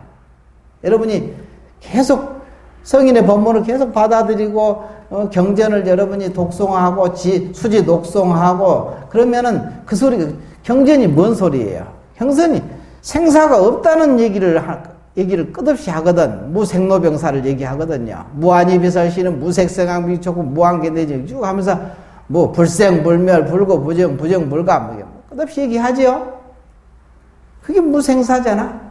여러분이 계속 성인의 법문을 계속 받아들이고 경전을 여러분이 독송하고 수지 독송하고 그러면은 그 소리가, 경전이 뭔 소리예요? 경전이 생사가 없다는 얘기를 끝없이 하거든. 무생로병사를 얘기하거든요. 무한이비설시는 무색생항비초고 무한계대적 쭉 하면서 뭐 불생, 불멸, 불고, 부정, 불감 뭐 끝없이 얘기하죠. 그게 무생사잖아.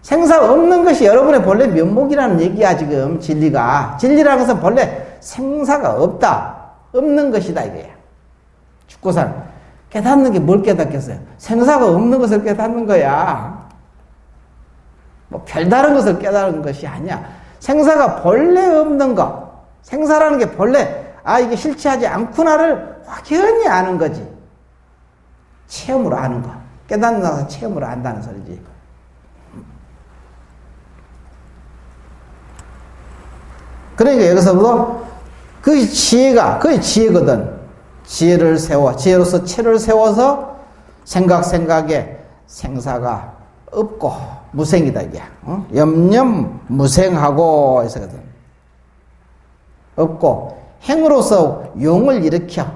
생사 없는 것이 여러분의 본래 면목이라는 얘기야 지금. 진리라는 것은 본래 생사가 없는 것이다 이거야. 죽고산 깨닫는 게 뭘 깨닫겠어요? 생사가 없는 것을 깨닫는 거야. 뭐 별다른 것을 깨달은 것이 아니야. 생사가 본래 없는 것, 생사라는 게 본래 이게 실체하지 않구나를 확연히 아는 거지. 체험으로 아는 거. 깨닫는 것을 체험으로 안다는 소리지. 그러니까 여기서부터 그 지혜가, 그게 지혜거든. 지혜로서 체를 세워서 생각에 생사가 없고 무생이다, 이게. 염념 무생하고, 해서거든. 없고, 행으로서 용을 일으켜.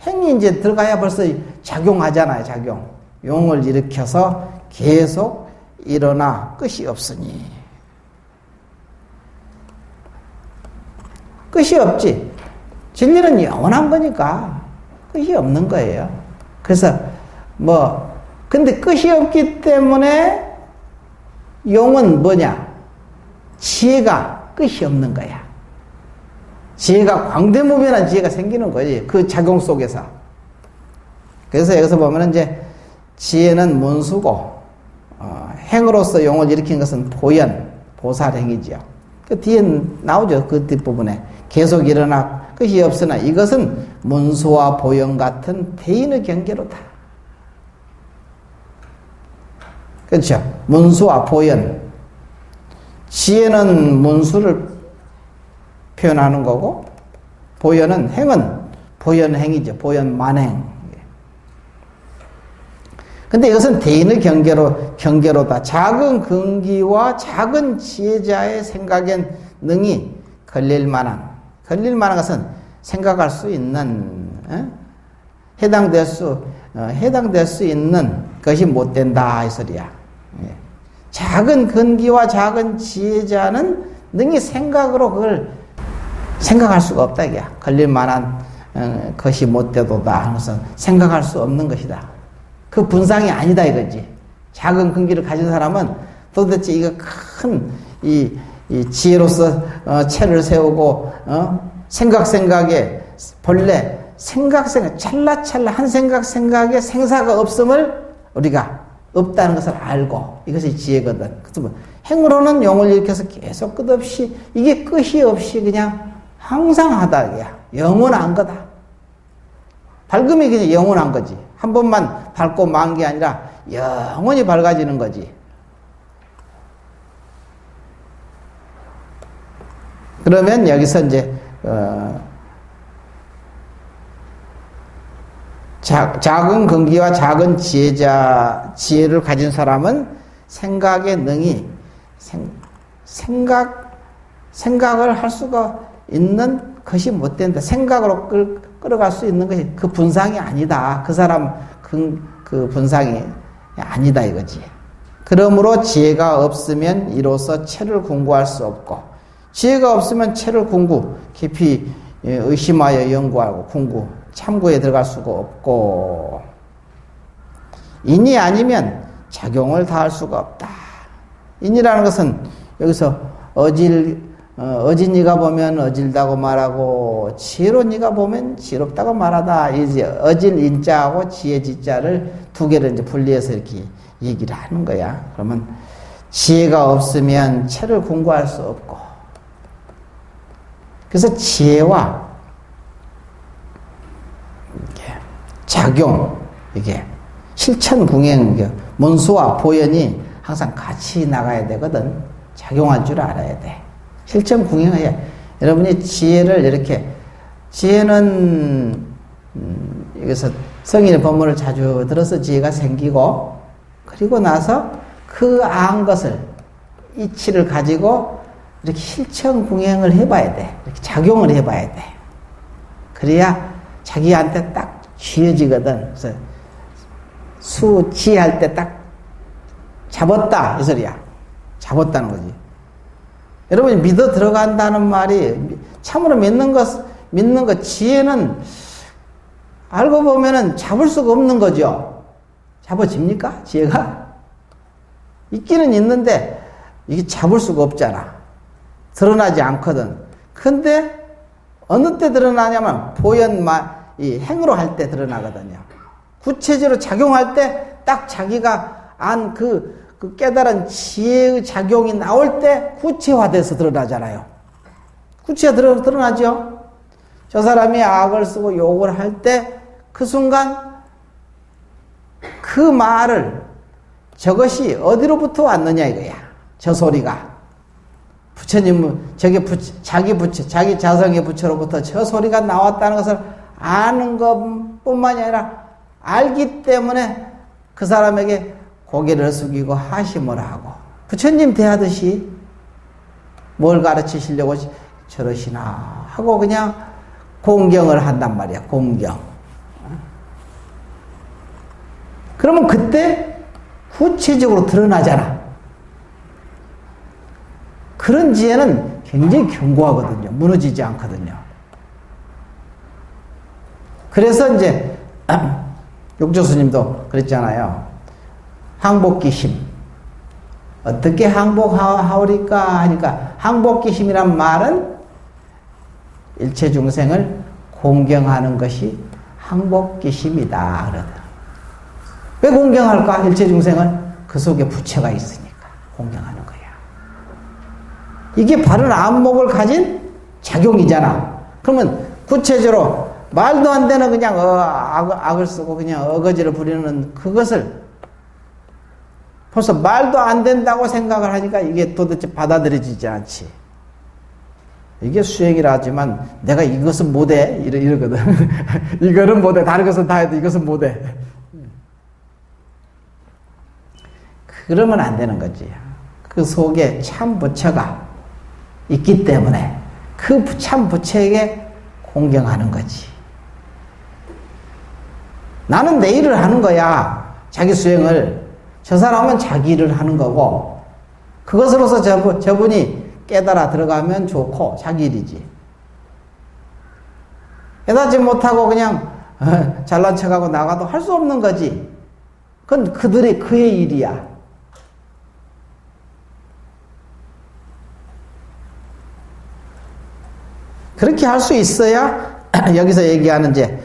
행이 이제 들어가야 벌써 작용하잖아요, 작용. 용을 일으켜서 계속 일어나 끝이 없으니. 끝이 없지. 진리는 영원한 거니까 끝이 없는 거예요. 그래서 근데 끝이 없기 때문에 용은 뭐냐? 지혜가 끝이 없는 거야. 지혜가 광대무변한 지혜가 생기는 거지. 그 작용 속에서. 그래서 여기서 보면 이제 지혜는 문수고, 행으로서 용을 일으킨 것은 보살행이죠. 그 뒤에 나오죠. 그 뒷부분에. 계속 일어나 끝이 없으나 이것은 문수와 보영 같은 대인의 경계로다. 그렇죠. 문수와 보영. 지혜는 문수를 표현하는 거고, 행은 보현행이죠. 보현만행. 근데 이것은 대인의 경계로다. 작은 근기와 작은 지혜자의 생각엔 능히 걸릴 만한 것은 생각할 수 있는, 해당될 수 있는 것이 못 된다, 이 소리야. 작은 근기와 작은 지혜자는 능히 생각으로 그걸 생각할 수가 없다, 이게. 걸릴 만한 것이 못 되도다. 하면서 생각할 수 없는 것이다. 그 분상이 아니다, 이거지. 작은 근기를 가진 사람은 도대체 이거 큰 이 지혜로서 체를 세우고 생각에 본래 찰나찰나 한 생각에 생사가 없음을 우리가 없다는 것을 알고, 이것이 지혜거든. 그래서 행으로는 용을 일으켜서 계속 끝없이, 이게 끝이 없이 그냥 항상 하다, 이게 영원한 거다. 밝음이 그냥 영원한 거지. 한 번만 밝고 만 게 아니라 영원히 밝아지는 거지. 그러면 여기서 이제 작은 근기와 작은 지혜를 가진 사람은 생각에 능히 생각을 할 수가 있는 것이 못 된다. 생각으로 끌어갈 수 있는 것이 그 분상이 아니다. 그 사람 그 분상이 아니다, 이거지. 그러므로 지혜가 없으면 이로써 체를 공부할 수 없고, 지혜가 없으면 체를 깊이 의심하여 연구하고 참고에 들어갈 수가 없고, 인이 아니면 작용을 다할 수가 없다. 인이라는 것은 여기서 어진이가 보면 어질다고 말하고, 지혜로니가 보면 지혜롭다고 말하다. 이제 어질 인자하고 지혜 지자를 두 개를 이제 분리해서 이렇게 얘기를 하는 거야. 그러면 지혜가 없으면 체를 공부할 수 없고, 그래서 지혜와 작용, 이게 실천궁행, 문수와 보현이 항상 같이 나가야 되거든. 작용할 줄 알아야 돼. 실천궁행해야. 여러분이 지혜를 이렇게, 지혜는 여기서 성인의 법문을 자주 들어서 지혜가 생기고, 그리고 나서 그 안 것을, 이치를 가지고 이렇게 실천궁행을 해봐야 돼. 이렇게 작용을 해봐야 돼. 그래야 자기한테 딱 쥐어지거든. 그래서 수지할 때 딱 잡았다, 이 소리야. 잡았다는 거지. 여러분이 믿어 들어간다는 말이, 참으로 믿는 것, 지혜는 알고 보면은 잡을 수가 없는 거죠. 잡아집니까? 지혜가? 있기는 있는데, 이게 잡을 수가 없잖아. 드러나지 않거든. 근데, 어느 때 드러나냐면, 이 행으로 할 때 드러나거든요. 구체적으로 작용할 때, 딱 자기가 안 그 깨달은 지혜의 작용이 나올 때 구체화돼서 드러나잖아요. 구체화 드러나죠? 저 사람이 악을 쓰고 욕을 할 때 그 순간 그 말을, 저것이 어디로부터 왔느냐 이거야. 저 소리가. 부처님은 자기 자성의 부처로부터 저 소리가 나왔다는 것을 아는 것뿐만이 아니라 알기 때문에 그 사람에게 고개를 숙이고 하심을 하고 부처님 대하듯이 뭘 가르치시려고 저러시나 하고 그냥 공경을 한단 말이야. 공경. 그러면 그때 구체적으로 드러나잖아. 그런 지혜는 굉장히 견고하거든요. 무너지지 않거든요. 그래서 이제 육조스님도 그랬잖아요. 항복기심. 어떻게 항복하오리까 하니까 항복기심이란 말은 일체 중생을 공경하는 것이 항복기심이다. 그러더라. 왜 공경할까? 일체 중생은 그 속에 부처가 있으니까 공경하는 거야. 이게 바른 안목을 가진 작용이잖아. 그러면 구체적으로 말도 안 되는 그냥 악을 쓰고 그냥 어거지를 부리는 그것을 벌써 말도 안 된다고 생각을 하니까 이게 도대체 받아들여지지 않지. 이게 수행이라 하지만 내가 이것은 못해 이러거든. 이거는 못해. 다른 것은 다 해도 이것은 못해. 그러면 안 되는 거지. 그 속에 참 부처가 있기 때문에 그 참 부처에게 공경하는 거지. 나는 내 일을 하는 거야. 자기 수행을. 저 사람은 자기 일을 하는 거고 그것으로서 저분이 깨달아 들어가면 좋고 자기 일이지. 깨닫지 못하고 그냥 잘난 척하고 나가도 할 수 없는 거지. 그건 그의 일이야. 그렇게 할 수 있어야 여기서 얘기하는 이제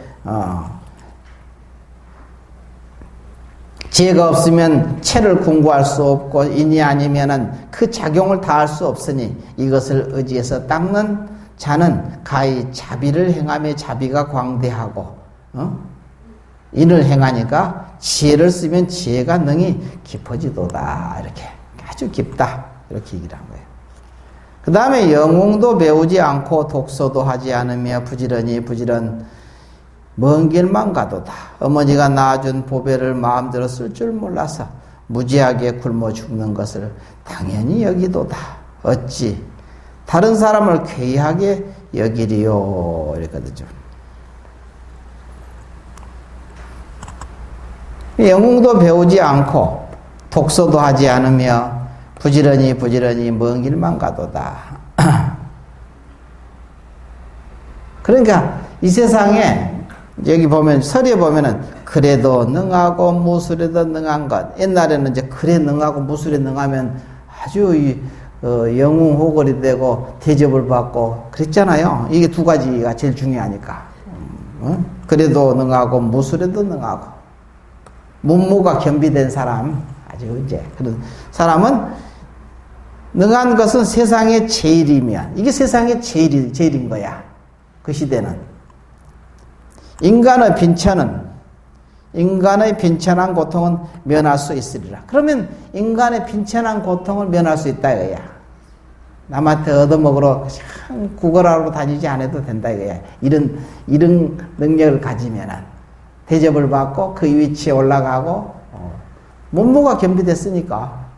지혜가 없으면 체를 궁구할 수 없고 인이 아니면은 그 작용을 다할 수 없으니 이것을 의지해서 닦는 자는 가히 자비를 행하며 자비가 광대하고 인을 행하니까 지혜를 쓰면 지혜가 능히 깊어지도다. 이렇게 아주 깊다. 이렇게 얘기를 한 거예요. 그 다음에 영웅도 배우지 않고 독서도 하지 않으며 부지런 먼 길만 가도다. 어머니가 낳아준 보배를 마음대로 쓸 줄 몰라서 무지하게 굶어 죽는 것을 당연히 여기도다. 어찌 다른 사람을 괴이하게 여기리요. 이랬거든요. 영웅도 배우지 않고 독서도 하지 않으며 부지런히 먼 길만 가도다. 그러니까 이 세상에 여기 보면 서리에 보면은 그래도 능하고 무술에도 능한 것. 옛날에는 이제 그래 능하고 무술에 능하면 아주 영웅 호걸이 되고 대접을 받고 그랬잖아요. 이게 두 가지가 제일 중요하니까. 그래도 능하고 무술에도 능하고 문무가 겸비된 사람 아주 이제 그런 사람은 능한 것은 세상의 제일이면 이게 세상의 제일인 거야. 그 시대는. 인간의 빈천한 고통은 면할 수 있으리라. 그러면 인간의 빈천한 고통을 면할 수 있다 이거야. 남한테 얻어먹으러 구걸하러 다니지 않아도 된다 이거야. 이런 능력을 가지면은 대접을 받고 그 위치에 올라가고 문무가 겸비됐으니까.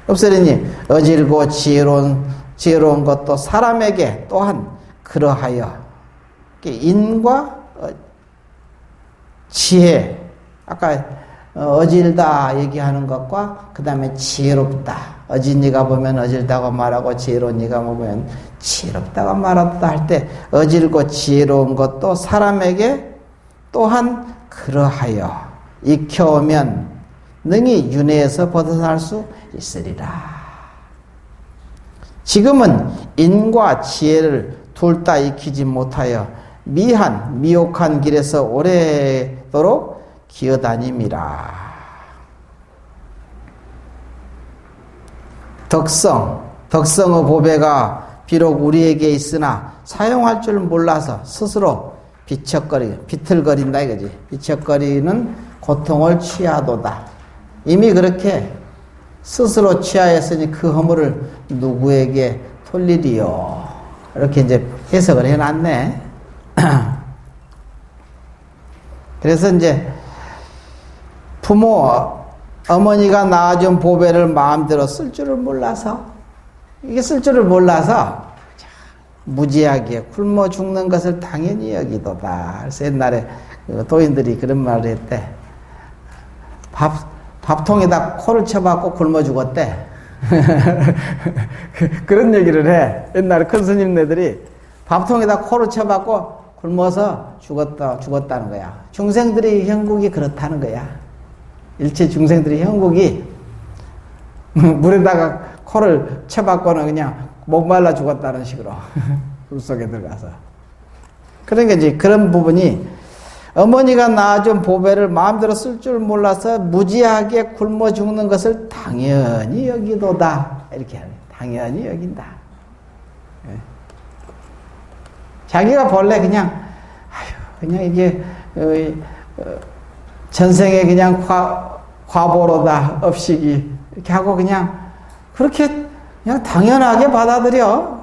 읍설이님 어질고 지혜로운 것도 사람에게 또한 그러하여 인과 지혜, 아까 어질다 얘기하는 것과 그 다음에 지혜롭다. 어진이가 보면 어질다고 말하고 지혜로운 이가 보면 지혜롭다고 말한다 할 때 어질고 지혜로운 것도 사람에게 또한 그러하여 익혀오면 능히 윤회에서 벗어날 수 있으리라. 지금은 인과 지혜를 둘 다 익히지 못하여 미혹한 길에서 오래도록 기어다님이라. 덕성의 보배가 비록 우리에게 있으나 사용할 줄 몰라서 스스로 비틀거린다 이거지. 비척거리는 고통을 취하도다. 이미 그렇게 스스로 취하였으니 그 허물을 누구에게 돌리리요. 이렇게 이제 해석을 해놨네. 그래서 이제 부모, 어머니가 낳아준 보배를 마음대로 쓸 줄을 몰라서, 이게 쓸 줄을 몰라서 무지하게 굶어 죽는 것을 당연히 여기도다. 그래서 옛날에 도인들이 그런 말을 했대. 밥통에다 코를 쳐박고 굶어 죽었대. 그런 얘기를 해. 옛날에 큰 스님네들이 밥통에다 코를 쳐박고 굶어서 죽었다는 거야. 중생들의 형국이 그렇다는 거야. 일체 중생들의 형국이 물에다가 코를 쳐박고는 그냥 목말라 죽었다는 식으로 물 속에 들어가서. 그러니까 이제 그런 부분이 어머니가 낳아준 보배를 마음대로 쓸 줄 몰라서 무지하게 굶어 죽는 것을 당연히 여기도다. 이렇게 하네. 당연히 여긴다. 자기가 본래 그냥 이게 전생에 그냥 과보로다 업식이 이렇게 하고 그냥 그렇게 그냥 당연하게 받아들여.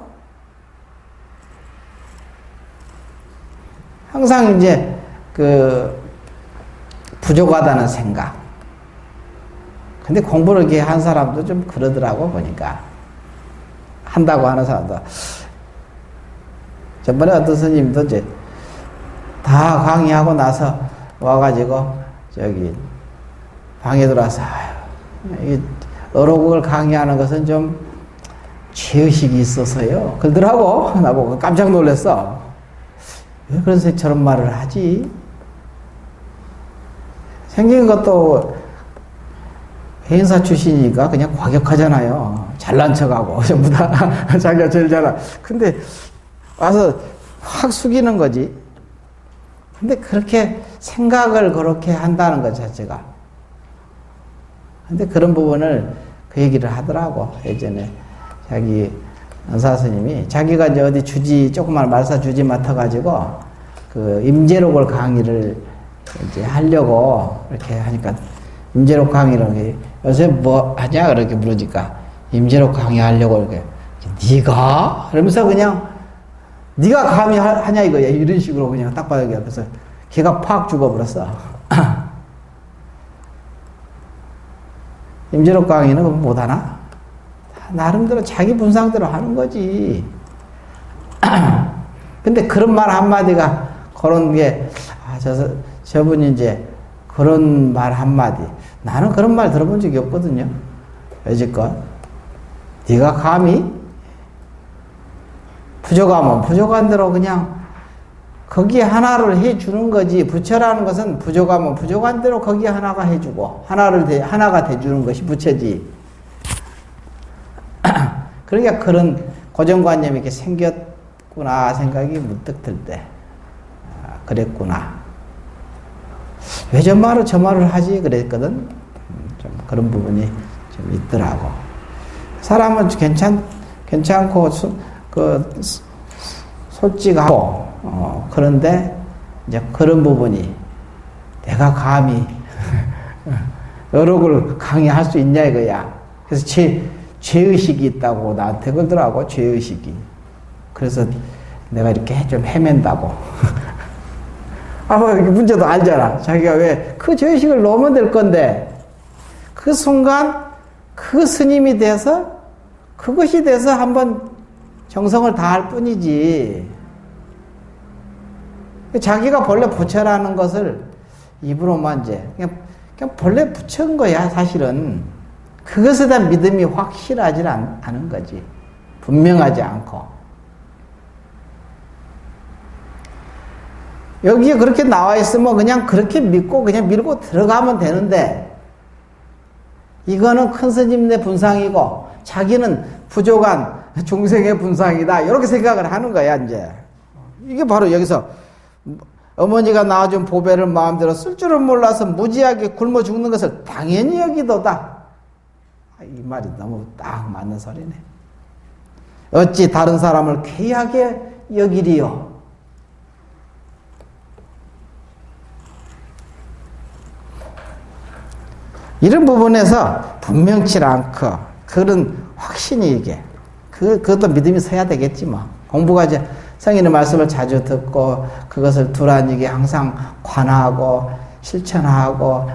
항상 이제 부족하다는 생각. 근데 공부를 이렇게 한 사람도 좀 그러더라고 보니까. 한다고 하는 사람도. 저번에 어떤 스님도 이제 다 강의하고 나서 와가지고 저기 방에 들어와서 이 어록을 강의하는 것은 좀 죄의식이 있어서요. 그러더라고. 나보고 깜짝 놀랐어. 왜 그런 저런 말을 하지? 생긴 것도 회인사 출신이니까 그냥 과격하잖아요. 잘난 척하고 전부 다 자기가 제일 잘나. 근데 와서 확 숙이는 거지. 근데 그렇게 생각을 그렇게 한다는 것 자체가. 근데 그런 부분을 그 얘기를 하더라고. 예전에 자기 은사스님이 자기가 이제 어디 조그만 말사 주지 맡아가지고 그 임재록을 강의를 이제 하려고 이렇게 하니까 임재록 강의를 요새 뭐 하냐 그렇게 물으니까 임재록 강의하려고 이렇게 네가? 그러면서 그냥 네가 감히 하냐 이거야. 이런 식으로 그냥 딱 봐요. 그래서 걔가 팍 죽어버렸어. 임재록 강의는 못하나? 나름대로 자기 분상대로 하는 거지. 근데 그런 말 한마디가 그런 게, 저분이 이제 그런 말 한마디. 나는 그런 말 들어본 적이 없거든요. 여지껏. 네가 감히? 부족하면 부족한 대로 그냥 거기에 하나를 해주는 거지. 부처라는 것은 부족하면 부족한 대로 거기에 하나가 해주고 하나가 돼주는 것이 부처지. 그러니까 그런 고정관념이 이렇게 생겼구나 생각이 문득 들 때 그랬구나. 왜 저 말을 하지 그랬거든. 좀 그런 부분이 좀 있더라고. 사람은 괜찮고 솔직하고 그런데 이제 그런 부분이 내가 감히 어록을 강의할 수 있냐 이거야. 그래서 죄의식이 있다고 나한테 그러더라고. 죄의식이. 그래서 내가 이렇게 좀 헤맨다고. 문제도 알잖아. 자기가 왜 그 죄의식을 놓으면 될 건데 그 순간 그 스님이 돼서 그것이 돼서 한번 정성을 다할 뿐이지. 자기가 본래 부처라는 것을 입으로만 이제 그냥 본래 부처인 거야 사실은. 그것에 대한 믿음이 확실하지 않은 거지. 분명하지 않고. 여기에 그렇게 나와 있으면 그냥 그렇게 믿고 그냥 밀고 들어가면 되는데 이거는 큰 스님네 분상이고 자기는 부족한 중생의 분상이다. 이렇게 생각을 하는 거야 이제. 이게 바로 여기서 어머니가 낳아준 보배를 마음대로 쓸 줄은 몰라서 무지하게 굶어 죽는 것을 당연히 여기도다. 이 말이 너무 딱 맞는 소리네. 어찌 다른 사람을 괴하게 여기리요. 이런 부분에서 분명치 않고 그런 확신이 이게 그것도 믿음이 서야 되겠지 뭐. 공부가 이제 성인의 말씀을 자주 듣고 그것을 두란이게 항상 관하고 실천하고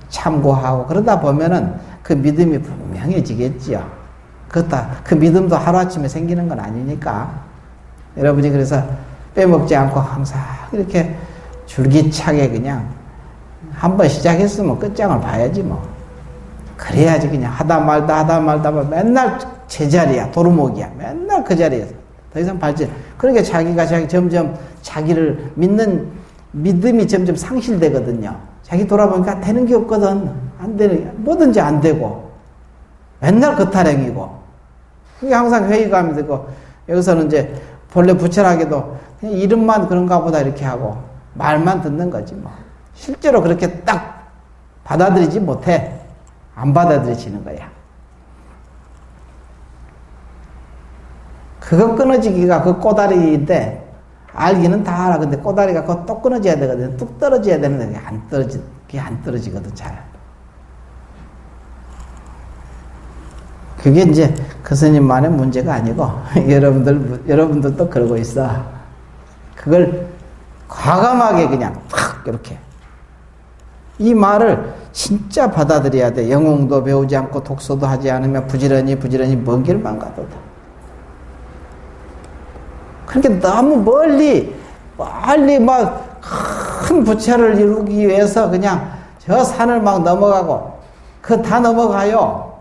참고하고 그러다 보면은 그 믿음이 분명해지겠지요. 그 믿음도 하루아침에 생기는 건 아니니까. 여러분이 그래서 빼먹지 않고 항상 이렇게 줄기차게 그냥 한번 시작했으면 끝장을 봐야지 뭐. 그래야지 그냥 하다 말다 맨날 제자리야, 도루묵이야. 맨날 그 자리에서. 더 이상 발전. 그러니까 자기가 점점 자기를 믿는 믿음이 점점 상실되거든요. 자기 돌아보니까 되는 게 없거든. 안 되는, 뭐든지 안 되고. 맨날 그 타령이고. 그게 항상 회의감이 되고, 여기서는 이제 본래 부철하게도 그냥 이름만 그런가 보다 이렇게 하고, 말만 듣는 거지 뭐. 실제로 그렇게 딱 받아들이지 못해. 안 받아들여지는 거야. 그거 끊어지기가 그 꼬다리인데, 알기는 다 알아. 근데 꼬다리가 그거 또 끊어져야 되거든. 뚝 떨어져야 되는데, 그게 안 떨어지거든, 잘. 그게 이제 그 스님만의 문제가 아니고, 여러분들도 그러고 있어. 그걸 과감하게 그냥 탁, 이렇게. 이 말을 진짜 받아들여야 돼. 영웅도 배우지 않고 독서도 하지 않으면 부지런히 먼 길만 가도 돼. 그러니까 너무 멀리 막 큰 부채를 이루기 위해서 그냥 저 산을 막 넘어가고, 그 다 넘어가요.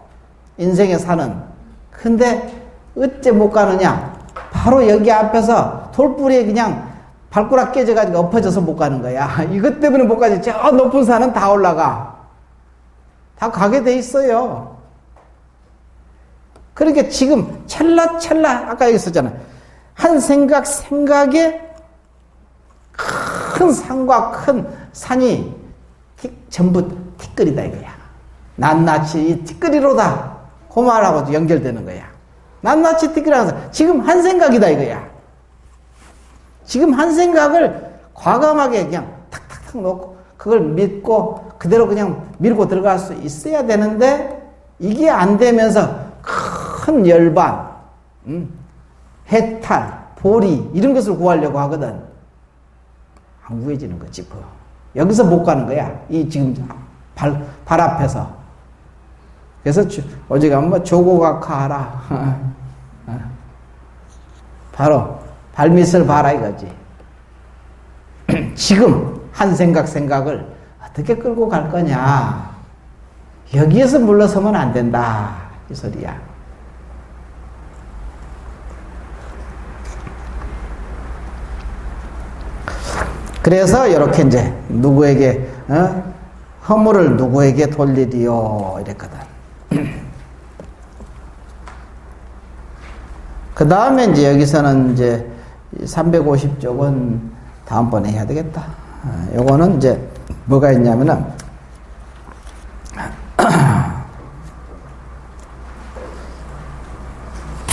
인생의 산은. 근데 어째 못 가느냐? 바로 여기 앞에서 돌뿌리에 그냥 발가락 깨져가지고 엎어져서 못 가는 거야. 이것 때문에 못 가지. 저 높은 산은 다 올라가. 다 가게 돼 있어요. 그러니까 지금 찰나찰나 아까 여기 있었잖아. 한 생각에 큰 산과 큰 산이 전부 티끌이다 이거야. 낱낱이 이 티끌이로다. 그 말하고도 연결되는 거야. 낱낱이 티끌이라서 지금 한 생각이다 이거야. 지금 한 생각을 과감하게 그냥 탁탁탁 놓고 그걸 믿고 그대로 그냥 밀고 들어갈 수 있어야 되는데, 이게 안 되면서 큰 열반, 해탈, 보리 이런 것을 구하려고 하거든. 안 구해지는 거지. 그거. 여기서 못 가는 거야. 이 지금 발 앞에서. 그래서 어제 가면 뭐 조고각하라. 바로 발밑을 봐라 이거지. 지금 한 생각을 어떻게 끌고 갈 거냐. 여기에서 물러서면 안 된다. 이 소리야. 그래서 이렇게 이제 누구에게 허물을 누구에게 돌리리요 이랬거든. 그 다음에 이제 여기서는 이제 350쪽은 다음번에 해야 되겠다. 요거는 이제 뭐가 있냐면은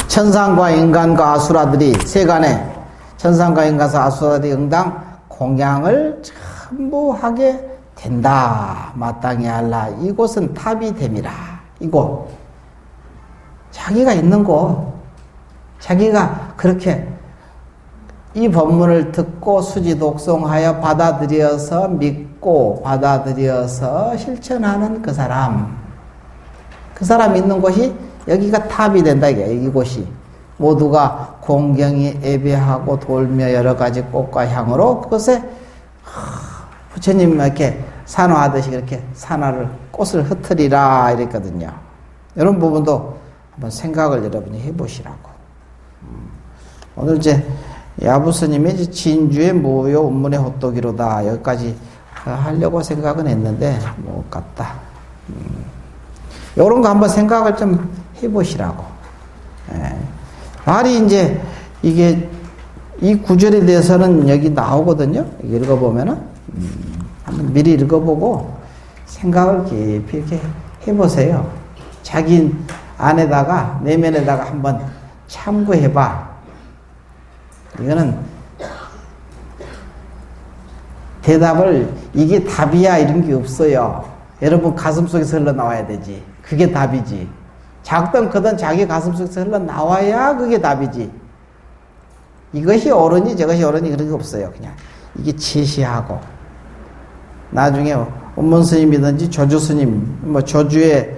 천상과 인간과 아수라들이 세간에 천상과 인간과 아수라들이 응당 공양을 전부 하게 된다. 마땅히 알라. 이곳은 탑이 됨이라. 이곳. 자기가 있는 곳. 자기가 그렇게 이 법문을 듣고 수지 독송하여 받아들여서 믿고 받아들여서 실천하는 그 사람. 그 사람 있는 곳이 여기가 탑이 된다. 이곳이. 모두가 공경이 예배하고 돌며 여러 가지 꽃과 향으로 그것에 부처님 이렇게 산화하듯이 그렇게 산화를 꽃을 흩으리라 이랬거든요. 이런 부분도 한번 생각을 여러분이 해보시라고. 오늘 이제 야부스님의 진주의 무효 운문의 호떡이로다 여기까지 하려고 생각은 했는데 못 갔다. 이런 거 한번 생각을 좀 해보시라고. 예. 말이 이제 이게 이 구절에 대해서는 여기 나오거든요. 읽어보면은 한번 미리 읽어보고 생각을 깊이 이렇게 해보세요. 자기 안에다가 내면에다가 한번 참고해봐. 이거는 대답을 이게 답이야 이런 게 없어요. 여러분 가슴속에서 흘러나와야 되지. 그게 답이지. 작든 크든 자기 가슴속에서 흘러나와야 그게 답이지. 이것이 옳으니 저것이 옳으니 그런 게 없어요. 그냥 이게 지시하고 나중에 원문스님이든지 조주스님 뭐 조주의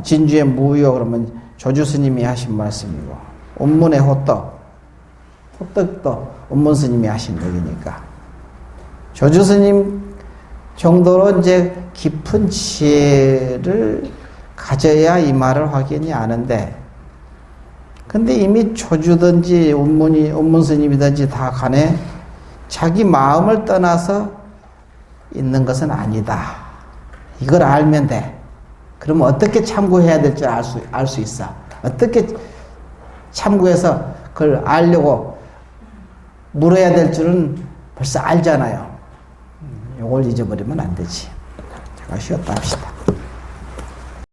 진주의 무효 그러면 조주스님이 하신 말씀이고 원문의 호떡도 원문스님이 하신 얘기니까 조주스님 정도로 이제 깊은 지혜를 가져야 이 말을 확인이 아는데 근데 이미 조주든지 원문스님이든지 다 간에 자기 마음을 떠나서 있는 것은 아니다. 이걸 알면 돼. 그러면 어떻게 참고해야 될지 알 수 있어. 어떻게 참고해서 그걸 알려고 물어야 될 줄은 벌써 알잖아요. 이걸 잊어버리면 안 되지. 제가 쉬었다 합시다.